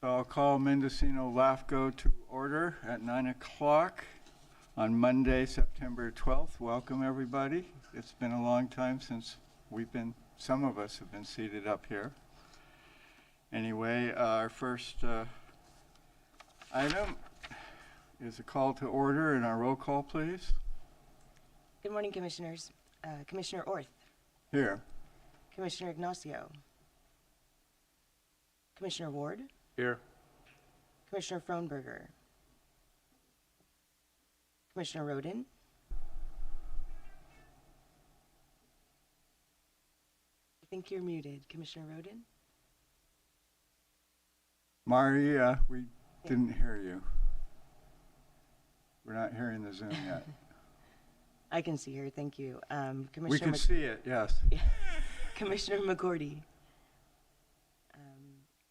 So I'll call Mendocino LAFCO to order at 9 o'clock on Monday, September 12th. Welcome, everybody. It's been a long time since some of us have been seated up here. Anyway, our first item is a call to order, and our roll call, please. Good morning, Commissioners. Commissioner Orth. Here. Commissioner Ignacio. Commissioner Ward. Here. Commissioner Frohnberger. Commissioner Roden. I think you're muted, Commissioner Roden. Mari, we didn't hear you. We're not hearing the Zoom yet. I can see her, thank you. Commissioner We can see it, yes. Commissioner McGordy.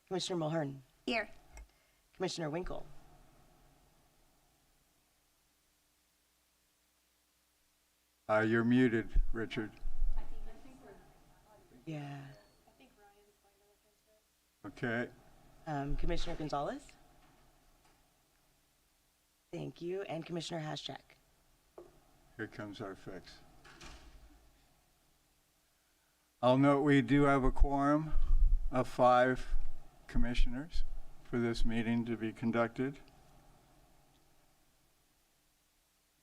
Commissioner Mulhern. Here. Commissioner Winkle. You're muted, Richard. Yeah. Okay. Commissioner Gonzalez. Thank you. And Commissioner Haschak. Here comes our fix. I'll note we do have a quorum of 5 commissioners for this meeting to be conducted.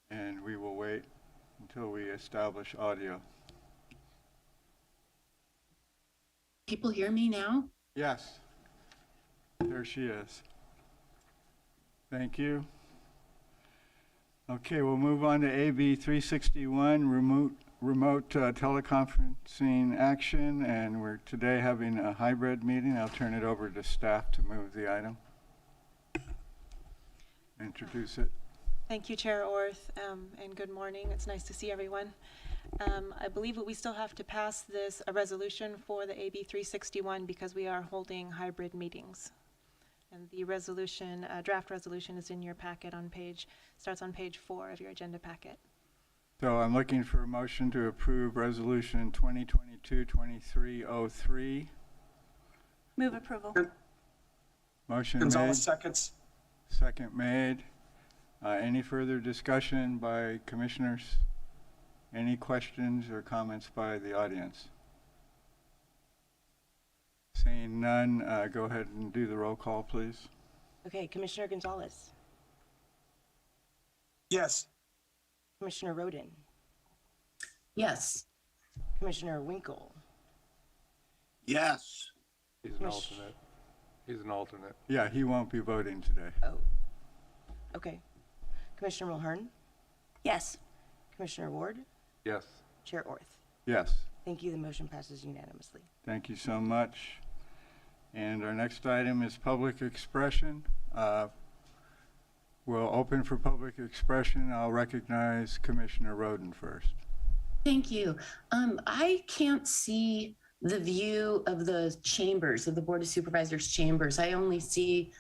And we will wait until we establish audio. People hear me now? Yes. There she is. Thank you. Okay, we'll move on to AB 361, remote teleconferencing action, and we're today having a hybrid meeting. I'll turn it over to staff to move the item. Introduce it. Thank you, Chair Orth, and good morning. It's nice to see everyone. I believe that we still have to pass a resolution for the AB 361 because we are holding hybrid meetings. And the resolution, draft resolution is in your packet starts on page 4 of your agenda packet. So I'm looking for a motion to approve resolution 2022-2303. Move approval. Motion Gonzalez made. seconds. Second made. Any further discussion by commissioners? Any questions or comments by the audience? Seeing none, go ahead and do the roll call, please. Okay, Commissioner Gonzalez. Yes. Commissioner Roden. Yes. Commissioner Winkle. Yes. He's an alternate. He's an alternate. Yeah, he won't be voting today. Oh. Okay. Commissioner Mulhern. Yes. Commissioner Ward. Yes. Chair Orth. Yes, Thank you. The motion passes unanimously. thank you so much. And our next item is public expression. We'll open for public expression. I'll recognize Commissioner Roden first. Thank you. I can't see the view of the chambers, of the Board of Supervisors chambers. I only see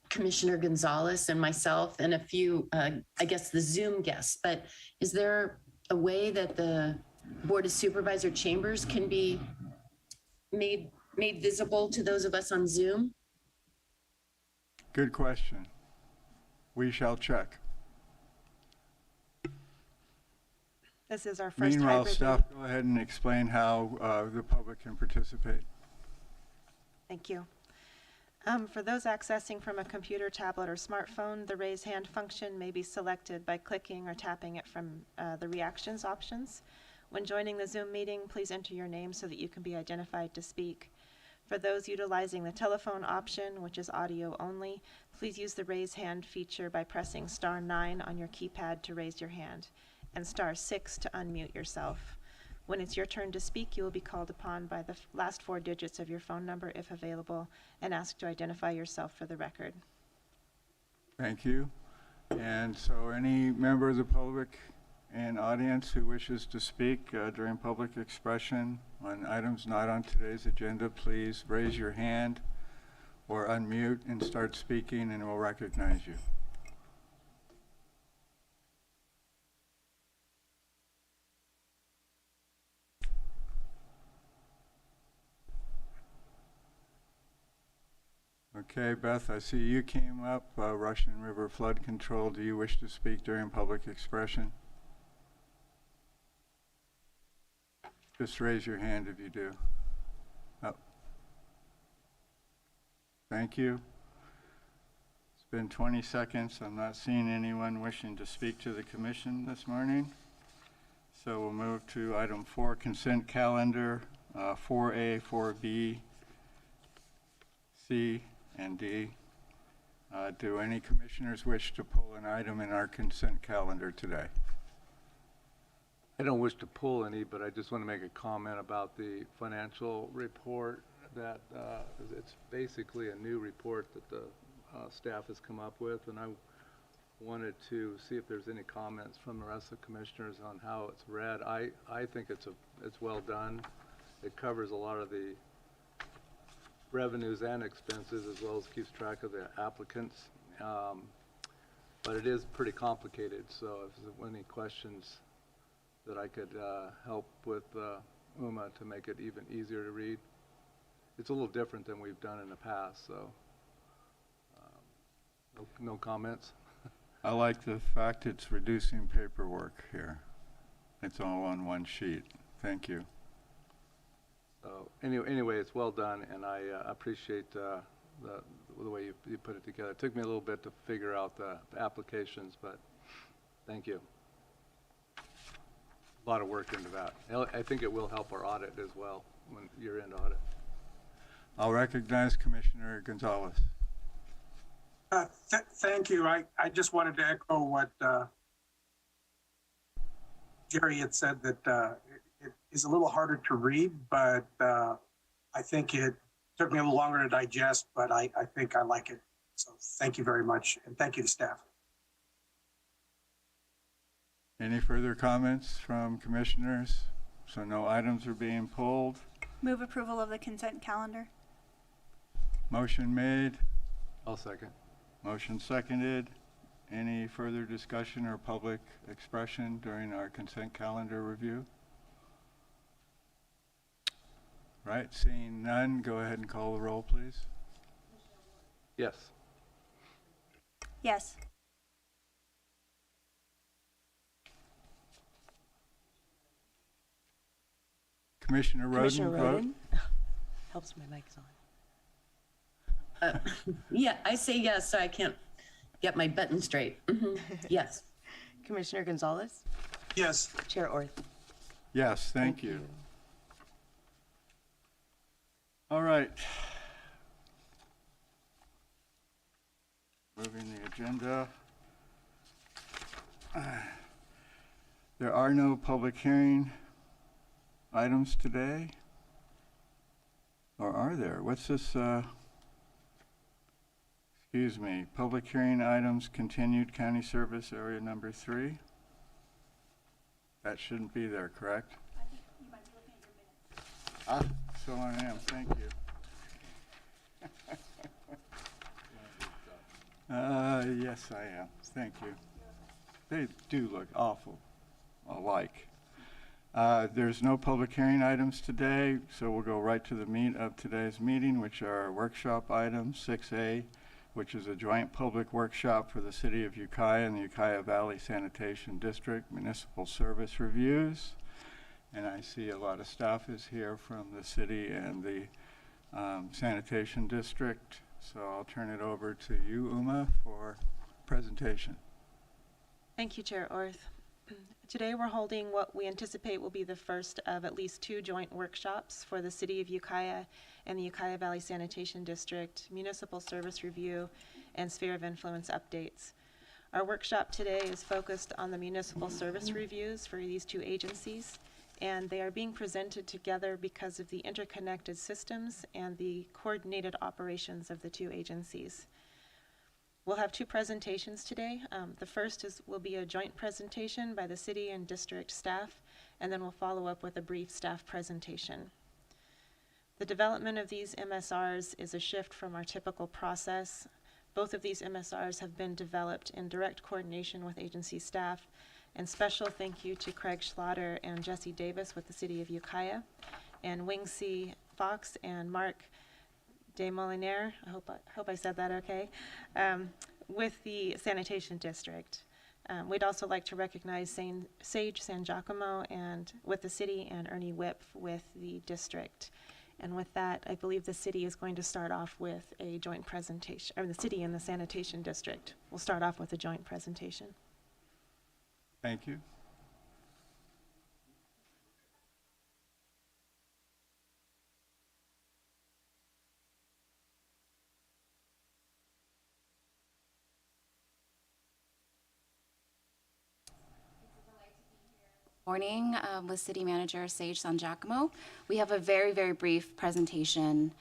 Commissioner Gonzalez and myself and a few, I guess, the Zoom guests. But is there a way that the Board of Supervisor chambers can be made visible to those of us on Zoom? Good question. We shall check. This is our first Meanwhile, hybrid staff, meeting. go ahead and explain how the public can participate. Thank you. For those accessing from a computer, tablet, or smartphone, the raise hand function may be selected by clicking or tapping it from the reactions options. When joining the Zoom meeting, please enter your name so that you can be identified to speak. For those utilizing the telephone option, which is audio only, please use the raise hand feature by pressing *9 on your keypad to raise your hand and *6 to unmute yourself. When it's your turn to speak, you will be called upon by the last 4 digits of your phone number, if available, and asked to identify yourself for the record. Thank you. And so any member of the public and audience who wishes to speak during public expression on items not on today's agenda, please raise your hand or unmute and start speaking, and we'll recognize you. Okay, Beth, I see you came up, Russian River Flood Control. Do you wish to speak during public expression? Just raise your hand if you do. Oh. Thank you. It's been 20 seconds. I'm not seeing anyone wishing to speak to the commission this morning. So we'll move to item 4, consent calendar, 4A, 4B, C, and D. Do any commissioners wish to pull an item in our consent calendar today? I don't wish to pull any, but I just want to make a comment about the financial report that it's basically a new report that the staff has come up with, and I wanted to see if there's any comments from the rest of the commissioners on how it's read. I think it's well done. It covers a lot of the revenues and expenses, as well as keeps track of the applicants. But it is pretty complicated, so if there's any questions that I could help with UMA to make it even easier to read. It's a little different than we've done in the past, so no comments. I like the fact it's reducing paperwork here. It's all on one sheet. Thank you. So anyway, it's well done, and I appreciate the way you put it together. It took me a little bit to figure out the applications, but thank you. A lot of work into that. I think it will help our audit as well, when year-end audit. I'll recognize Commissioner Gonzalez. Thank you. I just wanted to echo what Jerry had said, that it is a little harder to read, but I think it took me a little longer to digest, but I think I like it. So thank you very much, and thank you to staff. Any further comments from commissioners? So no items are being pulled. Move approval of the consent calendar. Motion made, I'll second. motion seconded. Any further discussion or public expression during our consent calendar review? Right, seeing none, go ahead and call the roll, please. Yes. Yes. Commissioner Roden. Commissioner Roden? Helps my mic's on. Yeah, I say yes, so I can't get my button straight. Yes. Commissioner Gonzalez? Yes. Chair Orth? Yes, thank you. All right. Moving the agenda. There are no public hearing items today? Or are there? What's this, excuse me, public hearing items, continued county service area number 3? That shouldn't be there, correct? I think you might be looking at your minutes. So I am, thank you. Yes, I am, thank you. They do look awful alike. There's no public hearing items today, so we'll go right to the meat of today's meeting, which are workshop items. 6A, which is a joint public workshop for the City of Ukiah and the Ukiah Valley Sanitation District Municipal Service Reviews. And I see a lot of staff is here from the city and the Sanitation District. So I'll turn it over to you, Uma, for presentation. Thank you, Chair Orth. Today we're holding what we anticipate will be the first of at least 2 joint workshops for the City of Ukiah and the Ukiah Valley Sanitation District, Municipal Service Review, and Sphere of Influence updates. Our workshop today is focused on the municipal service reviews for these 2 agencies, and they are being presented together because of the interconnected systems and the coordinated operations of the 2 agencies. We'll have 2 presentations today. The first will be a joint presentation by the city and district staff, and then we'll follow up with a brief staff presentation. The development of these MSRs is a shift from our typical process. Both of these MSRs have been developed in direct coordination with agency staff, and special thank you to Craig Schlatter and Jesse Davis with the City of Ukiah, and Wing C. Fox and Mark de Molinaire, I hope I said that okay, with the sanitation district. We'd also like to recognize Sage San Giacomo and with the city, and Ernie Whip with the district. And with that, I believe the city is going to start off with a joint presentation, or the city and the sanitation district will start off with a joint presentation. Thank you. Morning with City Manager Sage San Giacomo. We have a very, very brief presentation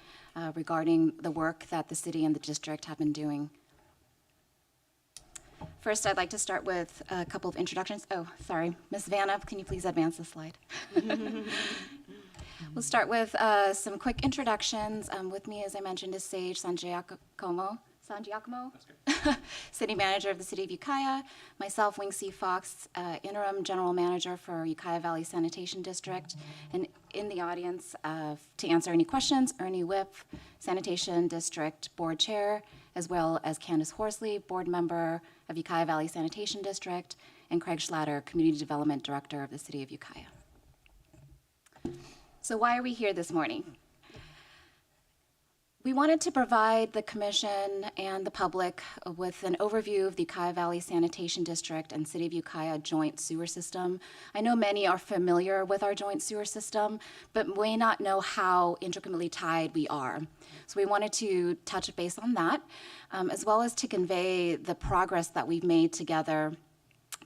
regarding the work that the city and the district have been doing. First, I'd like to start with a couple of introductions. Oh, sorry, Ms. Vanna, can you please advance the slide? We'll start with some quick introductions. With me, as I mentioned, is Sage San Giacomo. City Manager of the City of Ukiah. Myself, Wing C. Fox, Interim General Manager for Ukiah Valley Sanitation District. And in the audience to answer any questions, Ernie Whip, Sanitation District Board Chair, as well as Candace Horsley, Board Member of Ukiah Valley Sanitation District, and Craig Schlatter, Community Development Director of the City of Ukiah. So why are we here this morning? We wanted to provide the Commission and the public with an overview of the Ukiah Valley Sanitation District and City of Ukiah joint sewer system. I know many are familiar with our joint sewer system, but may not know how intricately tied we are. So we wanted to touch base on that, as well as to convey the progress that we've made together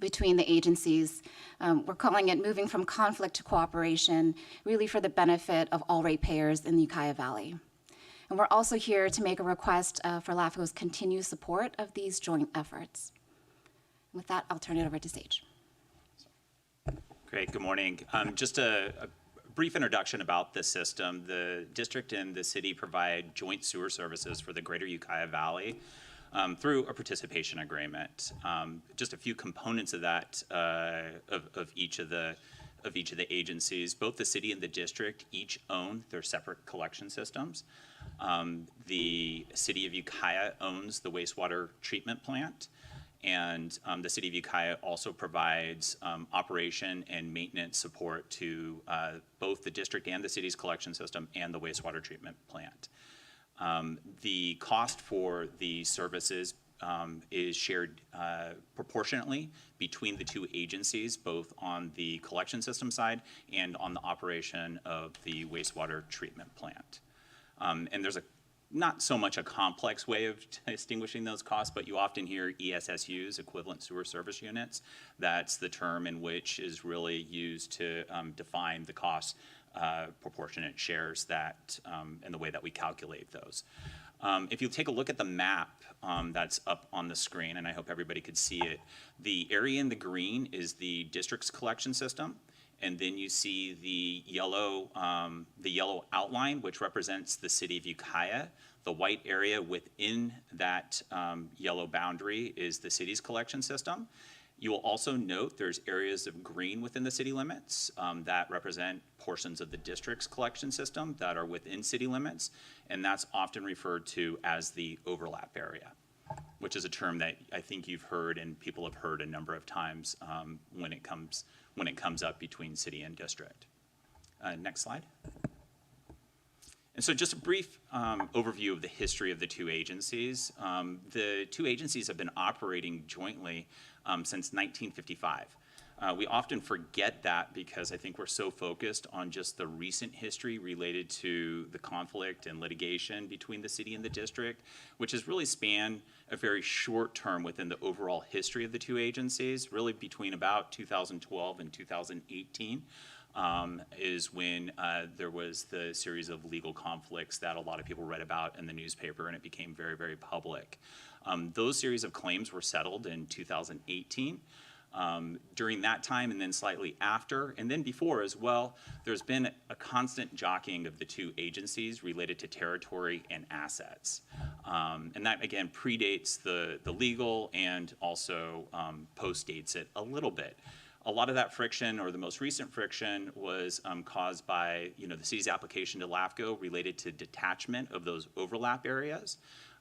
between the agencies. We're calling it moving from conflict to cooperation, really for the benefit of all ratepayers in the Ukiah Valley. And we're also here to make a request for LAFCO's continued support of these joint efforts. With that, I'll turn it over to Sage. Great, good morning. Just a brief introduction about the system. The district and the city provide joint sewer services for the greater Ukiah Valley through a participation agreement. Just a few components of that, of each of the agencies. Both the city and the district each own their separate collection systems. The city of Ukiah owns the wastewater treatment plant, and the city of Ukiah also provides operation and maintenance support to both the district and the city's collection system and the wastewater treatment plant. The cost for the services is shared proportionately between the two agencies, both on the collection system side and on the operation of the wastewater treatment plant. And there's not so much a complex way of distinguishing those costs, but you often hear ESSUs, equivalent sewer service units. That's the term in which is really used to define the cost proportionate shares that and the way that we calculate those. If you take a look at the map that's up on the screen, and I hope everybody could see it, the area in the green is the district's collection system. And then you see the yellow outline, which represents the city of Ukiah. The white area within that yellow boundary is the city's collection system. You will also note there's areas of green within the city limits that represent portions of the district's collection system that are within city limits, and that's often referred to as the overlap area, which is a term that I think you've heard and people have heard a number of times when it comes up between city and district. Next slide. And so just a brief overview of the history of the two agencies. The two agencies have been operating jointly since 1955. We often forget that because I think we're so focused on just the recent history related to the conflict and litigation between the city and the district, which has really spanned a very short term within the overall history of the two agencies, really between about 2012 and 2018. Is when there was the series of legal conflicts that a lot of people read about in the newspaper, and it became very, very public. Those series of claims were settled in 2018. During that time and then slightly after, and then before as well, there's been a constant jockeying of the two agencies related to territory and assets. And that, again, predates the legal and also postdates it a little bit. A lot of that friction, or the most recent friction, was caused by the city's application to LAFCO related to detachment of those overlap areas,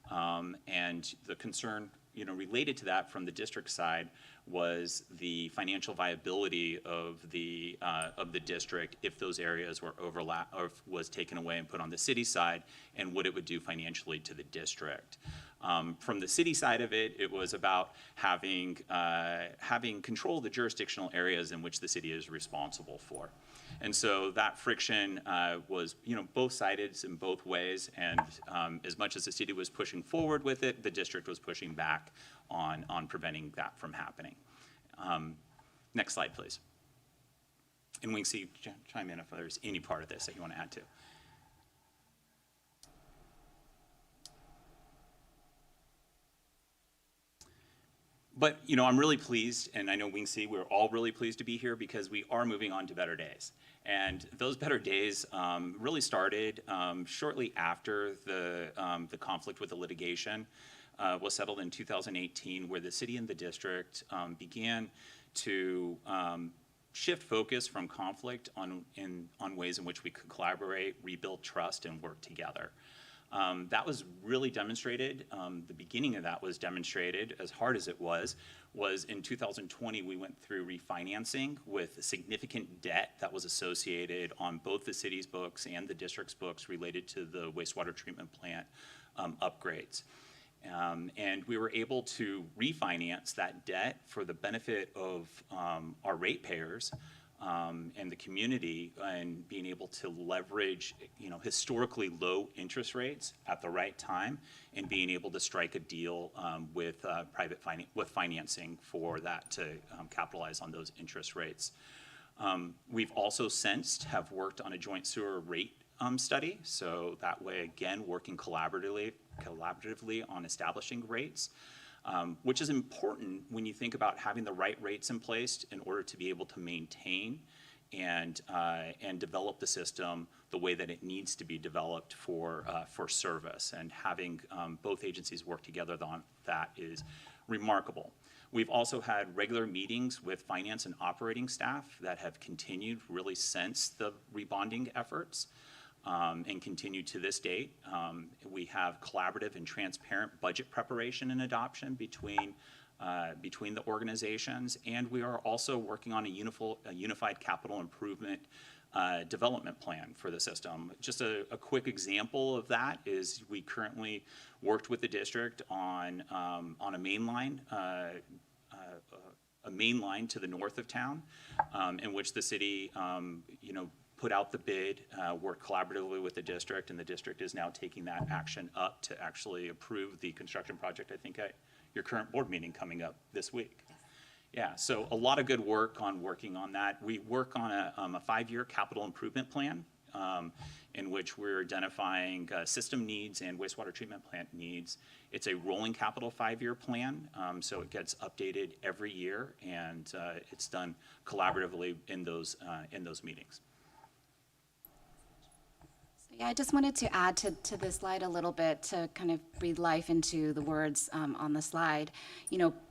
and the concern related to that from the district side was the financial viability of the district if those areas were overlap or was taken away and put on the city side, and what it would do financially to the district. From the city side of it, it was about having control of the jurisdictional areas in which the city is responsible for. And so that friction was, both sided in both ways, and as much as the city was pushing forward with it, the district was pushing back on preventing that from happening. Next slide, please. And we can see, chime in if there's any part of this that you want to add to. But, I'm really pleased, and I know Wingsy, we're all really pleased to be here because we are moving on to better days. And those better days really started shortly after the conflict with the litigation was settled in 2018, where the city and the district began to shift focus from conflict on ways in which we could collaborate, rebuild trust, and work together. That was really demonstrated. The beginning of that was demonstrated, as hard as it was in 2020, we went through refinancing with significant debt that was associated on both the city's books and the district's books related to the wastewater treatment plant upgrades. And we were able to refinance that debt for the benefit of our ratepayers and the community, and being able to leverage, historically low interest rates at the right time, and being able to strike a deal with financing for that to capitalize on those interest rates. We've also since have worked on a joint sewer rate study, so that way again working collaboratively on establishing rates. Which is important when you think about having the right rates in place in order to be able to maintain and develop the system the way that it needs to be developed for service. And having both agencies work together on that is remarkable. We've also had regular meetings with finance and operating staff that have continued really since the rebonding efforts. And continue to this date. We have collaborative and transparent budget preparation and adoption between the organizations, and we are also working on a unified capital improvement development plan for the system. Just a quick example of that is we currently worked with the district on a main line. A main line to the north of town, in which the city, put out the bid, worked collaboratively with the district, and the district is now taking that action up to actually approve the construction project, I think, at your current board meeting coming up this week. Yeah, so a lot of good work on working on that. We work on a 5-year capital improvement plan in which we're identifying system needs and wastewater treatment plant needs. It's a rolling capital 5-year plan, so it gets updated every year, and it's done collaboratively in those meetings. Yeah, I just wanted to add to this slide a little bit to kind of breathe life into the words on the slide.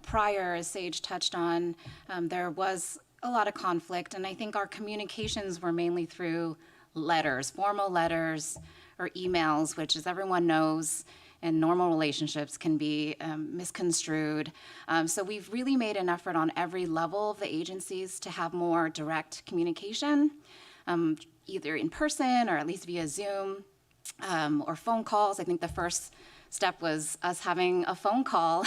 Prior, as Sage touched on, there was a lot of conflict, and I think our communications were mainly through letters, formal letters or emails, which, as everyone knows, in normal relationships can be misconstrued. So we've really made an effort on every level of the agencies to have more direct communication. Either in person or at least via Zoom or phone calls. I think the first step was us having a phone call,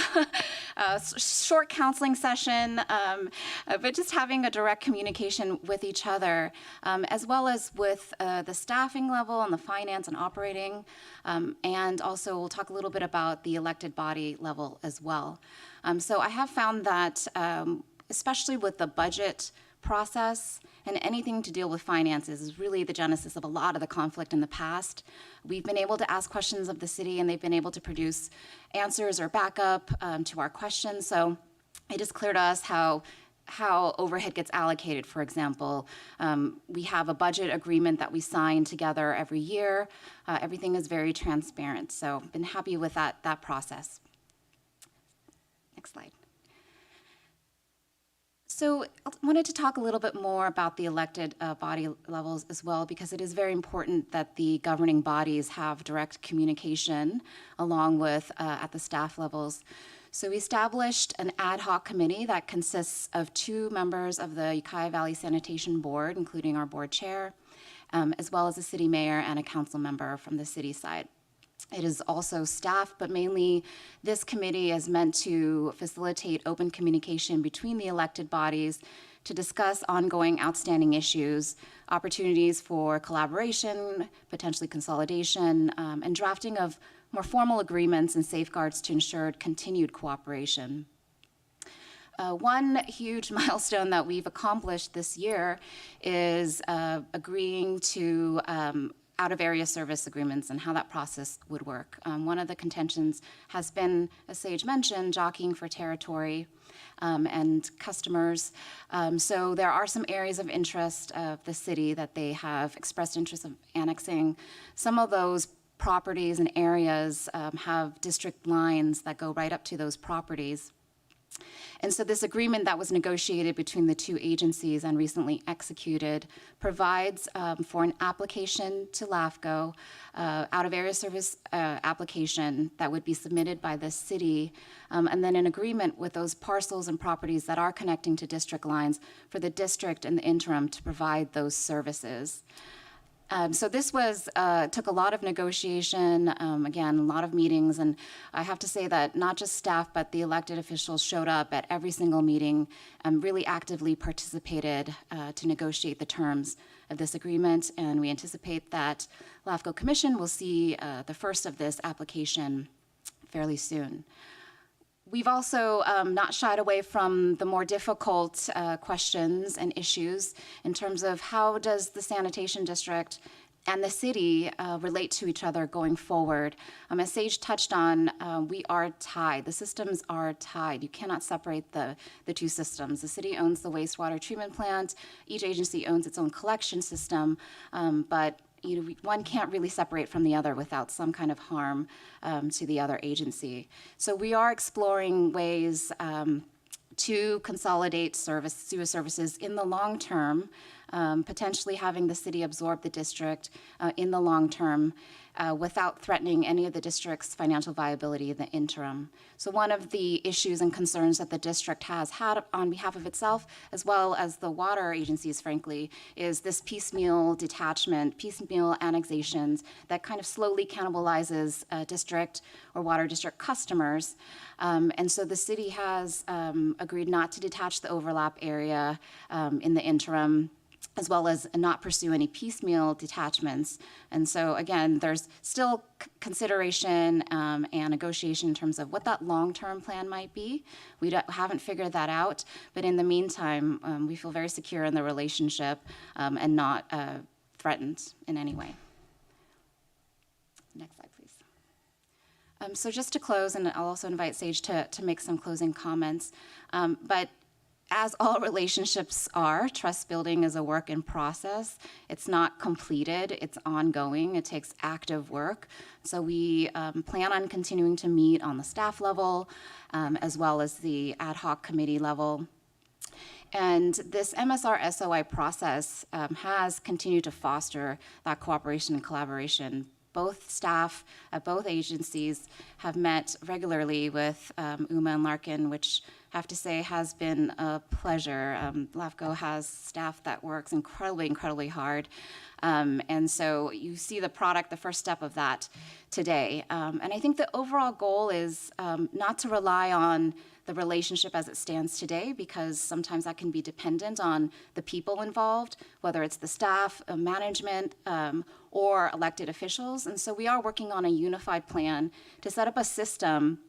a short counseling session, but just having a direct communication with each other, as well as with the staffing level and the finance and operating, and also we'll talk a little bit about the elected body level as well. So I have found that, especially with the budget process and anything to deal with finances, is really the genesis of a lot of the conflict in the past. We've been able to ask questions of the city, and they've been able to produce answers or backup to our questions. So it is clear to us how overhead gets allocated. For example, we have a budget agreement that we sign together every year. Everything is very transparent. So I've been happy with that process. Next slide. So I wanted to talk a little bit more about the elected body levels as well, because it is very important that the governing bodies have direct communication along with at the staff levels. So we established an ad hoc committee that consists of 2 members of the Ukiah Valley Sanitation Board, including our board chair, as well as a city mayor and a council member from the city side. It is also staff, but mainly this committee is meant to facilitate open communication between the elected bodies to discuss ongoing outstanding issues, opportunities for collaboration, potentially consolidation, and drafting of more formal agreements and safeguards to ensure continued cooperation. One huge milestone that we've accomplished this year is agreeing to out-of-area service agreements and how that process would work. One of the contentions has been, as Sage mentioned, jockeying for territory and customers. So there are some areas of interest of the city that they have expressed interest of annexing. Some of those properties and areas have district lines that go right up to those properties. And so this agreement that was negotiated between the 2 agencies and recently executed provides for an application to LAFCO, out-of-area service application that would be submitted by the city, and then an agreement with those parcels and properties that are connecting to district lines for the district in the interim to provide those services. So this was took a lot of negotiation, again, a lot of meetings, and I have to say that not just staff, but the elected officials showed up at every single meeting and really actively participated to negotiate the terms of this agreement, and we anticipate that LAFCO Commission will see the first of this application fairly soon. We've also not shied away from the more difficult questions and issues in terms of how does the sanitation district and the city relate to each other going forward. As Sage touched on, we are tied. The systems are tied. You cannot separate the 2 systems. The city owns the wastewater treatment plant. Each agency owns its own collection system, but one can't really separate from the other without some kind of harm to the other agency. So we are exploring ways to consolidate sewer services in the long term, potentially having the city absorb the district in the long term without threatening any of the district's financial viability in the interim. So one of the issues and concerns that the district has had on behalf of itself, as well as the water agencies, frankly, is this piecemeal detachment, piecemeal annexations that kind of slowly cannibalizes district or water district customers. And so the city has agreed not to detach the overlap area in the interim, as well as not pursue any piecemeal detachments. And so again, there's still consideration and negotiation in terms of what that long-term plan might be. We haven't figured that out, but in the meantime, we feel very secure in the relationship and not threatened in any way. Next slide, please. So just to close, and I'll also invite Sage to make some closing comments, but as all relationships are, trust building is a work in process. It's not completed, it's ongoing, it takes active work. So we plan on continuing to meet on the staff level, as well as the ad hoc committee level. And this MSR-SOI process has continued to foster that cooperation and collaboration. Both staff at both agencies have met regularly with UMA and Larkin, which I have to say has been a pleasure. LAFCO has staff that works incredibly hard. And so you see the product, the first step of that today. And I think the overall goal is not to rely on the relationship as it stands today, because sometimes that can be dependent on the people involved, whether it's the staff, management, or elected officials. And so we are working on a unified plan to set up a system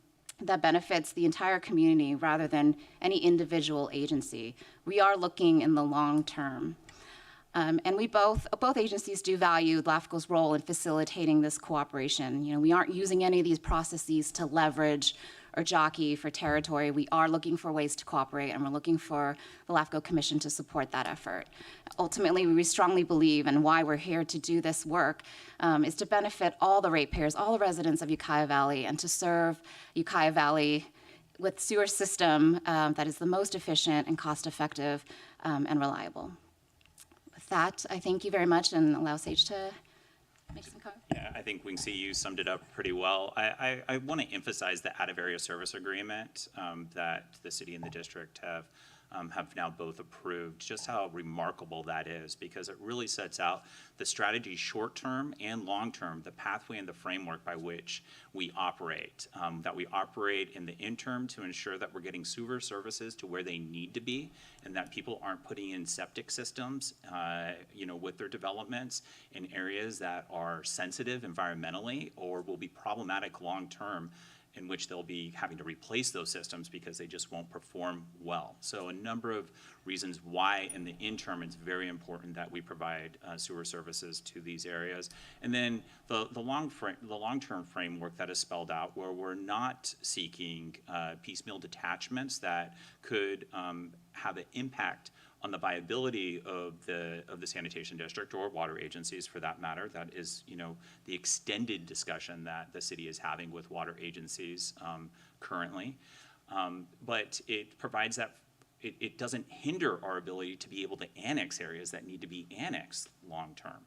that benefits the entire community rather than any individual agency. We are looking in the long term. And we both agencies do value LAFCO's role in facilitating this cooperation. We aren't using any of these processes to leverage or jockey for territory. We are looking for ways to cooperate, and we're looking for the LAFCO Commission to support that effort. Ultimately, we strongly believe, and why we're here to do this work, is to benefit all the ratepayers, all the residents of Ukiah Valley, and to serve Ukiah Valley with sewer system that is the most efficient and cost-effective and reliable. With that, I thank you very much and allow Sage to make some comments. Yeah, I think Wing-See, you summed it up pretty well. I want to emphasize the out-of-area service agreement that the city and the district have now both approved, just how remarkable that is, because it really sets out the strategy short-term and long-term, the pathway and the framework by which we operate, that we operate in the interim to ensure that we're getting sewer services to where they need to be, and that people aren't putting in septic systems, with their developments in areas that are sensitive environmentally or will be problematic long-term, in which they'll be having to replace those systems because they just won't perform well. So a number of reasons why in the interim it's very important that we provide sewer services to these areas. And then the long-term framework that is spelled out, where we're not seeking piecemeal detachments that could have an impact on the viability of the sanitation district or water agencies, for that matter. That is, the extended discussion that the city is having with water agencies currently. But it provides that it doesn't hinder our ability to be able to annex areas that need to be annexed long-term.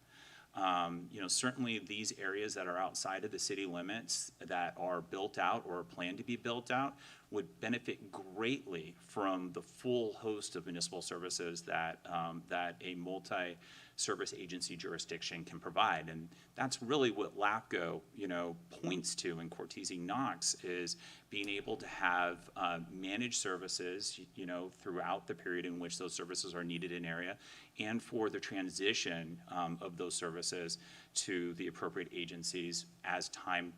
Certainly these areas that are outside of the city limits that are built out or planned to be built out would benefit greatly from the full host of municipal services that a multi-service agency jurisdiction can provide. And that's really what LAFCO, points to in Cortese Knox, is being able to have managed services, throughout the period in which those services are needed in area, and for the transition of those services to the appropriate agencies as time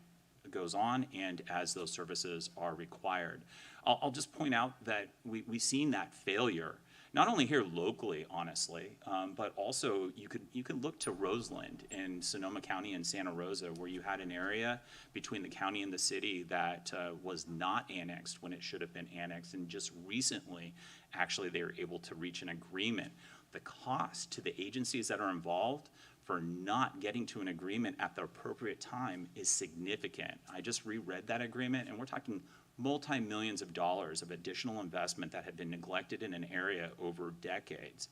goes on and as those services are required. I'll just point out that we've seen that failure, not only here locally, honestly, but also you could look to Roseland in Sonoma County and Santa Rosa, where you had an area between the county and the city that was not annexed when it should have been annexed, and just recently, actually, they were able to reach an agreement. The cost to the agencies that are involved for not getting to an agreement at the appropriate time is significant. I just reread that agreement, and we're talking multi-millions of dollars of additional investment that had been neglected in an area over decades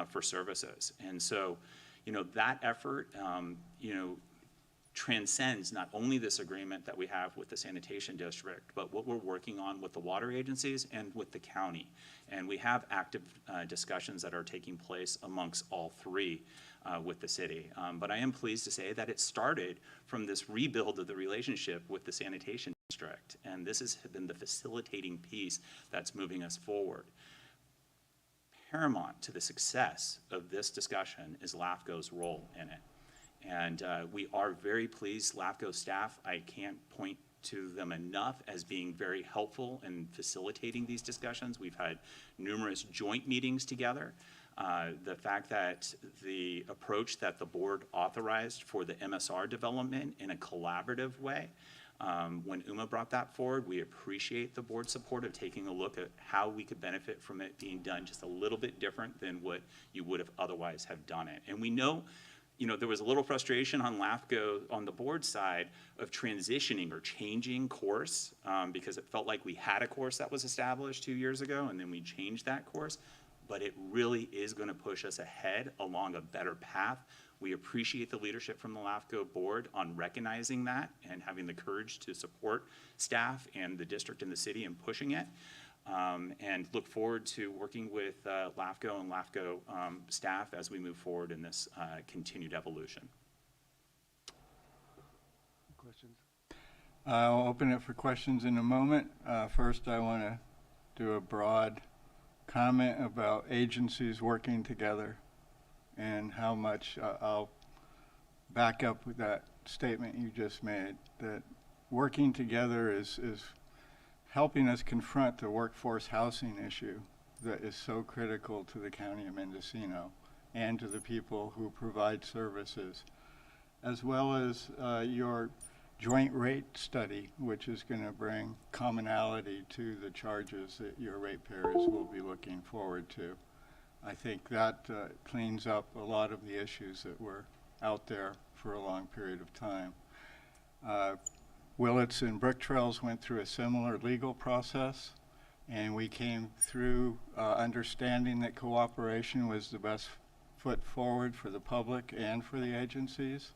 for services. And so, that effort, transcends not only this agreement that we have with the sanitation district, but what we're working on with the water agencies and with the county. And we have active discussions that are taking place amongst all three with the city. But I am pleased to say that it started from this rebuild of the relationship with the sanitation district. And this has been the facilitating piece that's moving us forward. Paramount to the success of this discussion is LAFCO's role in it. And we are very pleased, LAFCO staff, I can't point to them enough as being very helpful in facilitating these discussions. We've had numerous joint meetings together. The fact that the approach that the board authorized for the MSR development in a collaborative way, when UMA brought that forward, we appreciate the board's support of taking a look at how we could benefit from it being done just a little bit different than what you would have otherwise have done it. And we know, there was a little frustration on LAFCO on the board side of transitioning or changing course because it felt like we had a course that was established 2 years ago and then we changed that course. But it really is going to push us ahead along a better path. We appreciate the leadership from the LAFCO board on recognizing that and having the courage to support staff and the district and the city in pushing it. And look forward to working with LAFCO and LAFCO staff as we move forward in this continued evolution. Questions? I'll open it for questions in a moment. First, I want to do a broad comment about agencies working together and how much I'll back up with that statement you just made, that working together is helping us confront the workforce housing issue that is so critical to the county of Mendocino and to the people who provide services, as well as your joint rate study, which is going to bring commonality to the charges that your ratepayers will be looking forward to. I think that cleans up a lot of the issues that were out there for a long period of time. Willits and Brick Trails went through a similar legal process, and we came through understanding that cooperation was the best foot forward for the public and for the agencies.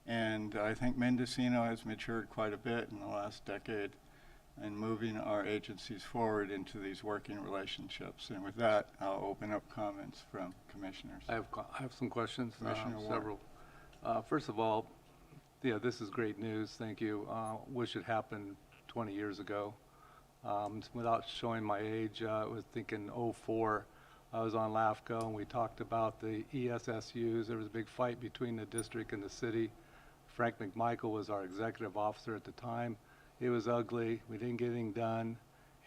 And I think Mendocino has matured quite a bit in the last decade in moving our agencies forward into these working relationships. And with that, I'll open up comments from commissioners. I have some questions, Commissioner Ward. several. First of all, yeah, this is great news. Thank you. Wish it happened 20 years ago. Without showing my age, I was thinking 04. I was on LAFCO, and we talked about the ESSUs. There was a big fight between the district and the city. Frank McMichael was our executive officer at the time. It was ugly. We didn't get anything done.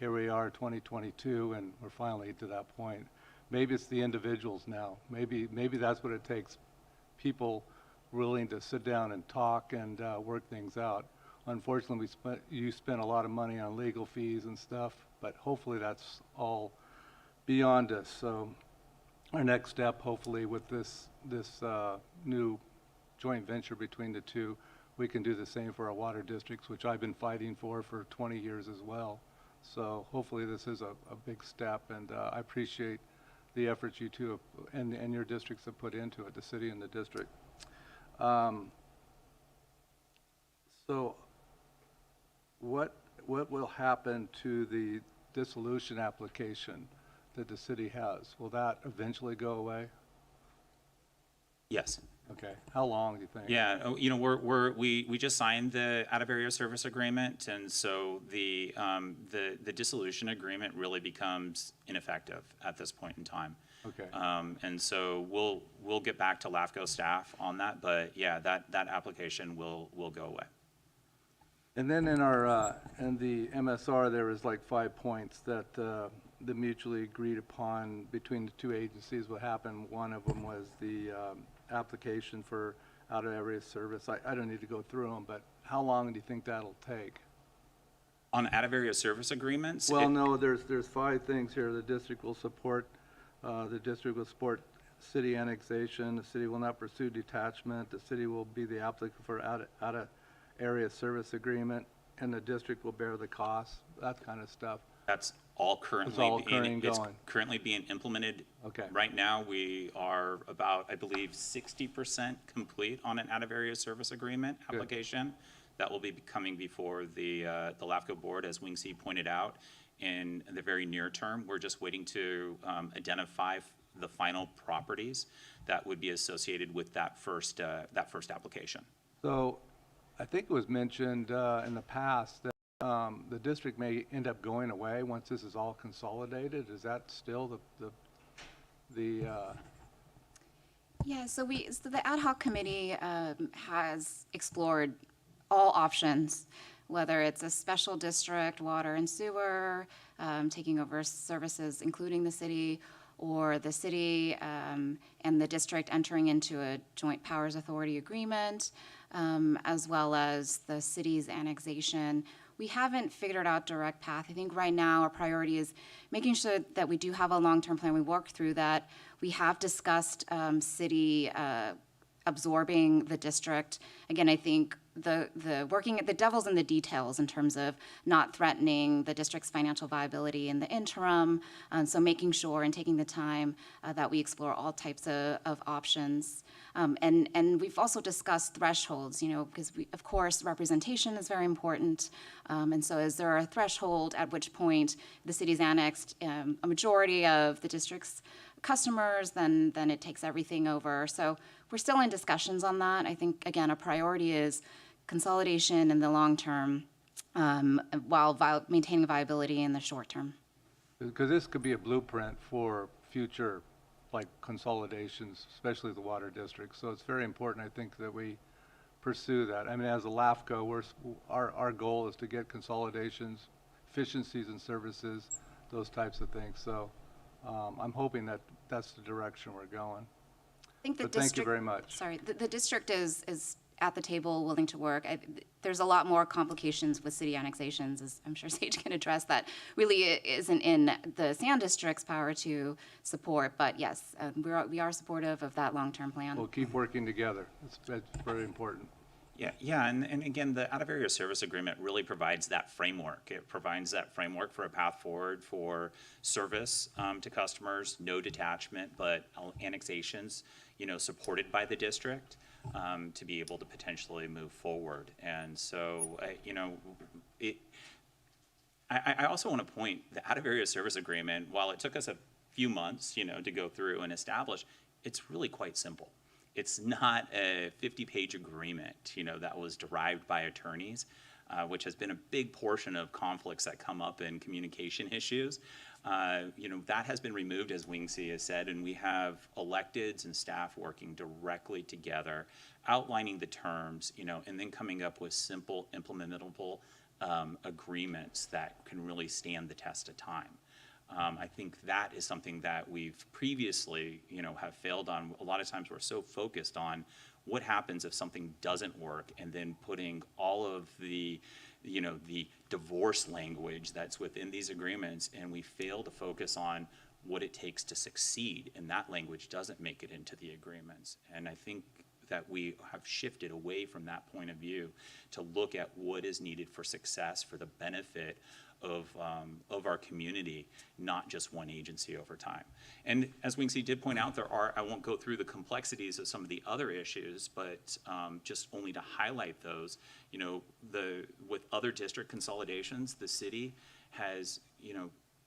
Here we are, 2022, and we're finally to that point. Maybe it's the individuals now. Maybe that's what it takes. People willing to sit down and talk and work things out. Unfortunately, you spent a lot of money on legal fees and stuff, but hopefully that's all beyond us. So our next step, hopefully, with this new joint venture between the two, we can do the same for our water districts, which I've been fighting for 20 years as well. So hopefully this is a big step, and I appreciate the efforts you two have, and your districts have put into it, the city and the district. So what will happen to the dissolution application that the city has? Will that eventually go away? Yes. Okay. How long do you think? Yeah, you know, we just signed the out-of-area service agreement, and so the dissolution agreement really becomes ineffective at this point in time. Okay. And so we'll get back to LAFCO staff on that, but yeah, that application will go away. And then in our in the MSR, there was like 5 points that the mutually agreed upon between the two agencies. What happened? One of them was the application for out-of-area service. I don't need to go through them, but how long do you think that'll take? On out-of-area service agreements? Well, no, there's 5 things here. The district will support city annexation. The city will not pursue detachment. The city will be the applicant for out-of-area service agreement, and the district will bear the costs. That kind of stuff. That's all currently currently being implemented. Okay. Right now, we are about, I believe, 60% complete on an out-of-area service agreement application. That will be coming before the LAFCO board, as Wing C pointed out, in the very near term. We're just waiting to identify the final properties that would be associated with that first application. So, I think it was mentioned in the past that the district may end up going away once this is all consolidated. Is that still the Yeah, so the ad hoc committee has explored all options, whether it's a special district, water and sewer, taking over services, including the city, or the city and the district entering into a joint powers authority agreement, as well as the city's annexation. We haven't figured out direct path. I think right now our priority is making sure that we do have a long-term plan. We work through that. We have discussed city absorbing the district. Again, I think the devil's in the details in terms of not threatening the district's financial viability in the interim. So making sure and taking the time that we explore all types of options. And we've also discussed thresholds, because of course, representation is very important. And so is there a threshold at which point the city's annexed a majority of the district's customers, then it takes everything over. So we're still in discussions on that. I think, again, a priority is consolidation in the long term while maintaining viability in the short term. Because this could be a blueprint for future consolidations, especially the water district. So it's very important, I think, that we pursue that. I mean, as a LAFCO, our goal is to get consolidations, efficiencies in services, those types of things. So I'm hoping that that's the direction we're going. I think thank you very much. Sorry, the district is at the table, willing to work. There's a lot more complications with city annexations, as I'm sure Sage can address, that really isn't in the Sand District's power to support. But yes, we are supportive of that long-term plan. We'll keep working together. It's very important. Yeah, and again, the out-of-area service agreement really provides that framework. It provides that framework for a path forward for service to customers, no detachment, but annexations, supported by the district to be able to potentially move forward. And so, I also want to point the out-of-area service agreement, while it took us a few months, to go through and establish, it's really quite simple. It's not a 50-page agreement, that was derived by attorneys, which has been a big portion of conflicts that come up in communication issues. That has been removed, as Wingsy has said, and we have electeds and staff working directly together, outlining the terms, and then coming up with simple, implementable agreements that can really stand the test of time. I think that is something that we've previously, have failed on. A lot of times we're so focused on what happens if something doesn't work, and then putting all of the, the divorce language that's within these agreements, and we fail to focus on what it takes to succeed, and that language doesn't make it into the agreements. And I think that we have shifted away from that point of view to look at what is needed for success, for the benefit of our community, not just one agency over time. And as Wingsy did point out, I won't go through the complexities of some of the other issues, but just only to highlight those, with other district consolidations, the city has,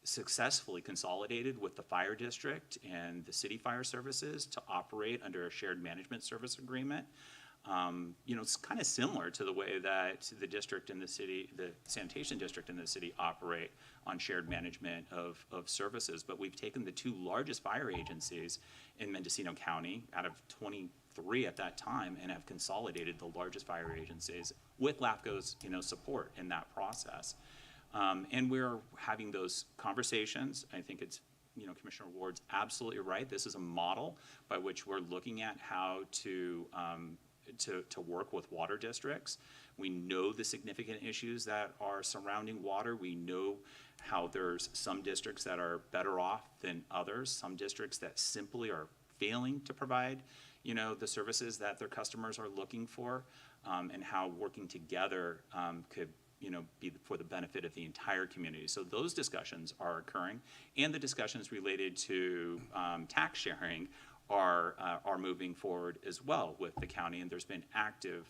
successfully consolidated with the fire district and the city fire services to operate under a shared management service agreement. It's kind of similar to the way that the district and the city, the sanitation district and the city operate on shared management of services. But we've taken the two largest fire agencies in Mendocino County out of 23 at that time and have consolidated the largest fire agencies with LAFCO's, support in that process. And we're having those conversations. I think it's, Commissioner Ward's absolutely right. This is a model by which we're looking at how to work with water districts. We know the significant issues that are surrounding water. We know how there's some districts that are better off than others, some districts that simply are failing to provide, the services that their customers are looking for, and how working together could be for the benefit of the entire community. So those discussions are occurring, and the discussions related to tax sharing are moving forward as well with the county, and there's been active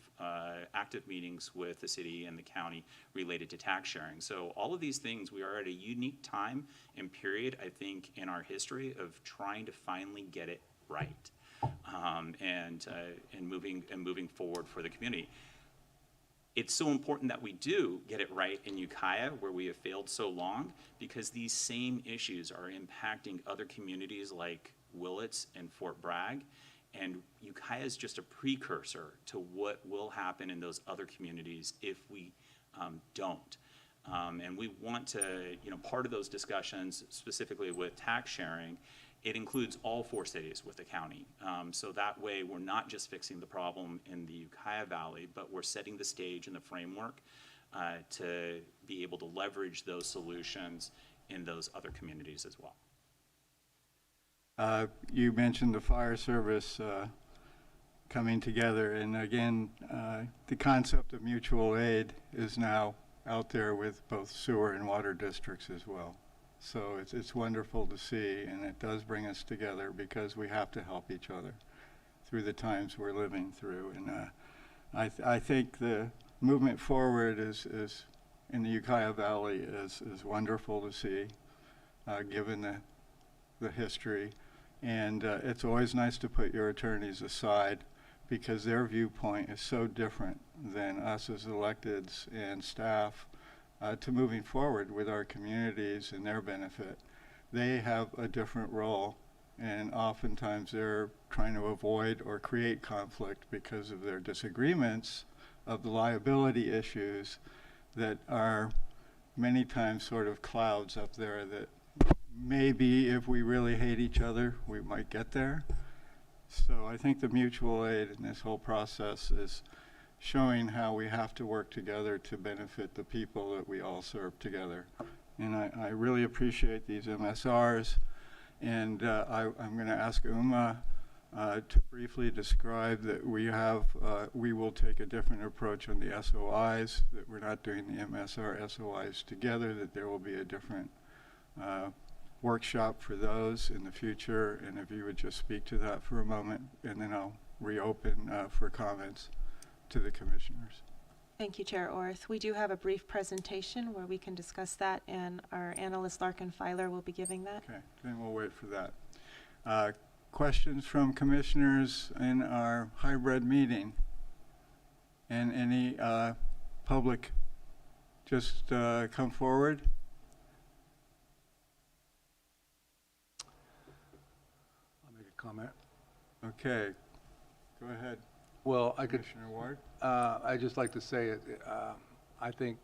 meetings with the city and the county related to tax sharing. So all of these things, we are at a unique time and period, I think, in our history of trying to finally get it right, and moving forward for the community. It's so important that we do get it right in Ukiah, where we have failed so long, because these same issues are impacting other communities like Willits and Fort Bragg, and Ukiah is just a precursor to what will happen in those other communities if we don't. And we want to, part of those discussions, specifically with tax sharing, it includes all 4 cities with the county. So that way we're not just fixing the problem in the Ukiah Valley, but we're setting the stage and the framework to be able to leverage those solutions in those other communities as well. You mentioned the fire service coming together, and again, the concept of mutual aid is now out there with both sewer and water districts as well. So it's wonderful to see, and it does bring us together because we have to help each other through the times we're living through. And I think the movement forward is in the Ukiah Valley is wonderful to see, given the history. And it's always nice to put your attorneys aside because their viewpoint is so different than us as electeds and staff to moving forward with our communities and their benefit. They have a different role, and oftentimes they're trying to avoid or create conflict because of their disagreements of the liability issues that are many times sort of clouds up there that maybe if we really hate each other, we might get there. So I think the mutual aid in this whole process is showing how we have to work together to benefit the people that we all serve together. And I really appreciate these MSRs. And I'm going to ask Uma to briefly describe that we will take a different approach on the SOIs, that we're not doing the MSR SOIs together, that there will be a different workshop for those in the future. And if you would just speak to that for a moment, and then I'll reopen for comments to the commissioners. Thank you, Chair Orth. We do have a brief presentation where we can discuss that, and our analyst Larkin Filer will be giving that. Okay, then we'll wait for that. Questions from commissioners in our hybrid meeting? And any public just come forward? I'll make a comment. Okay, go ahead, Well, Commissioner Ward. I'd just like to say, I think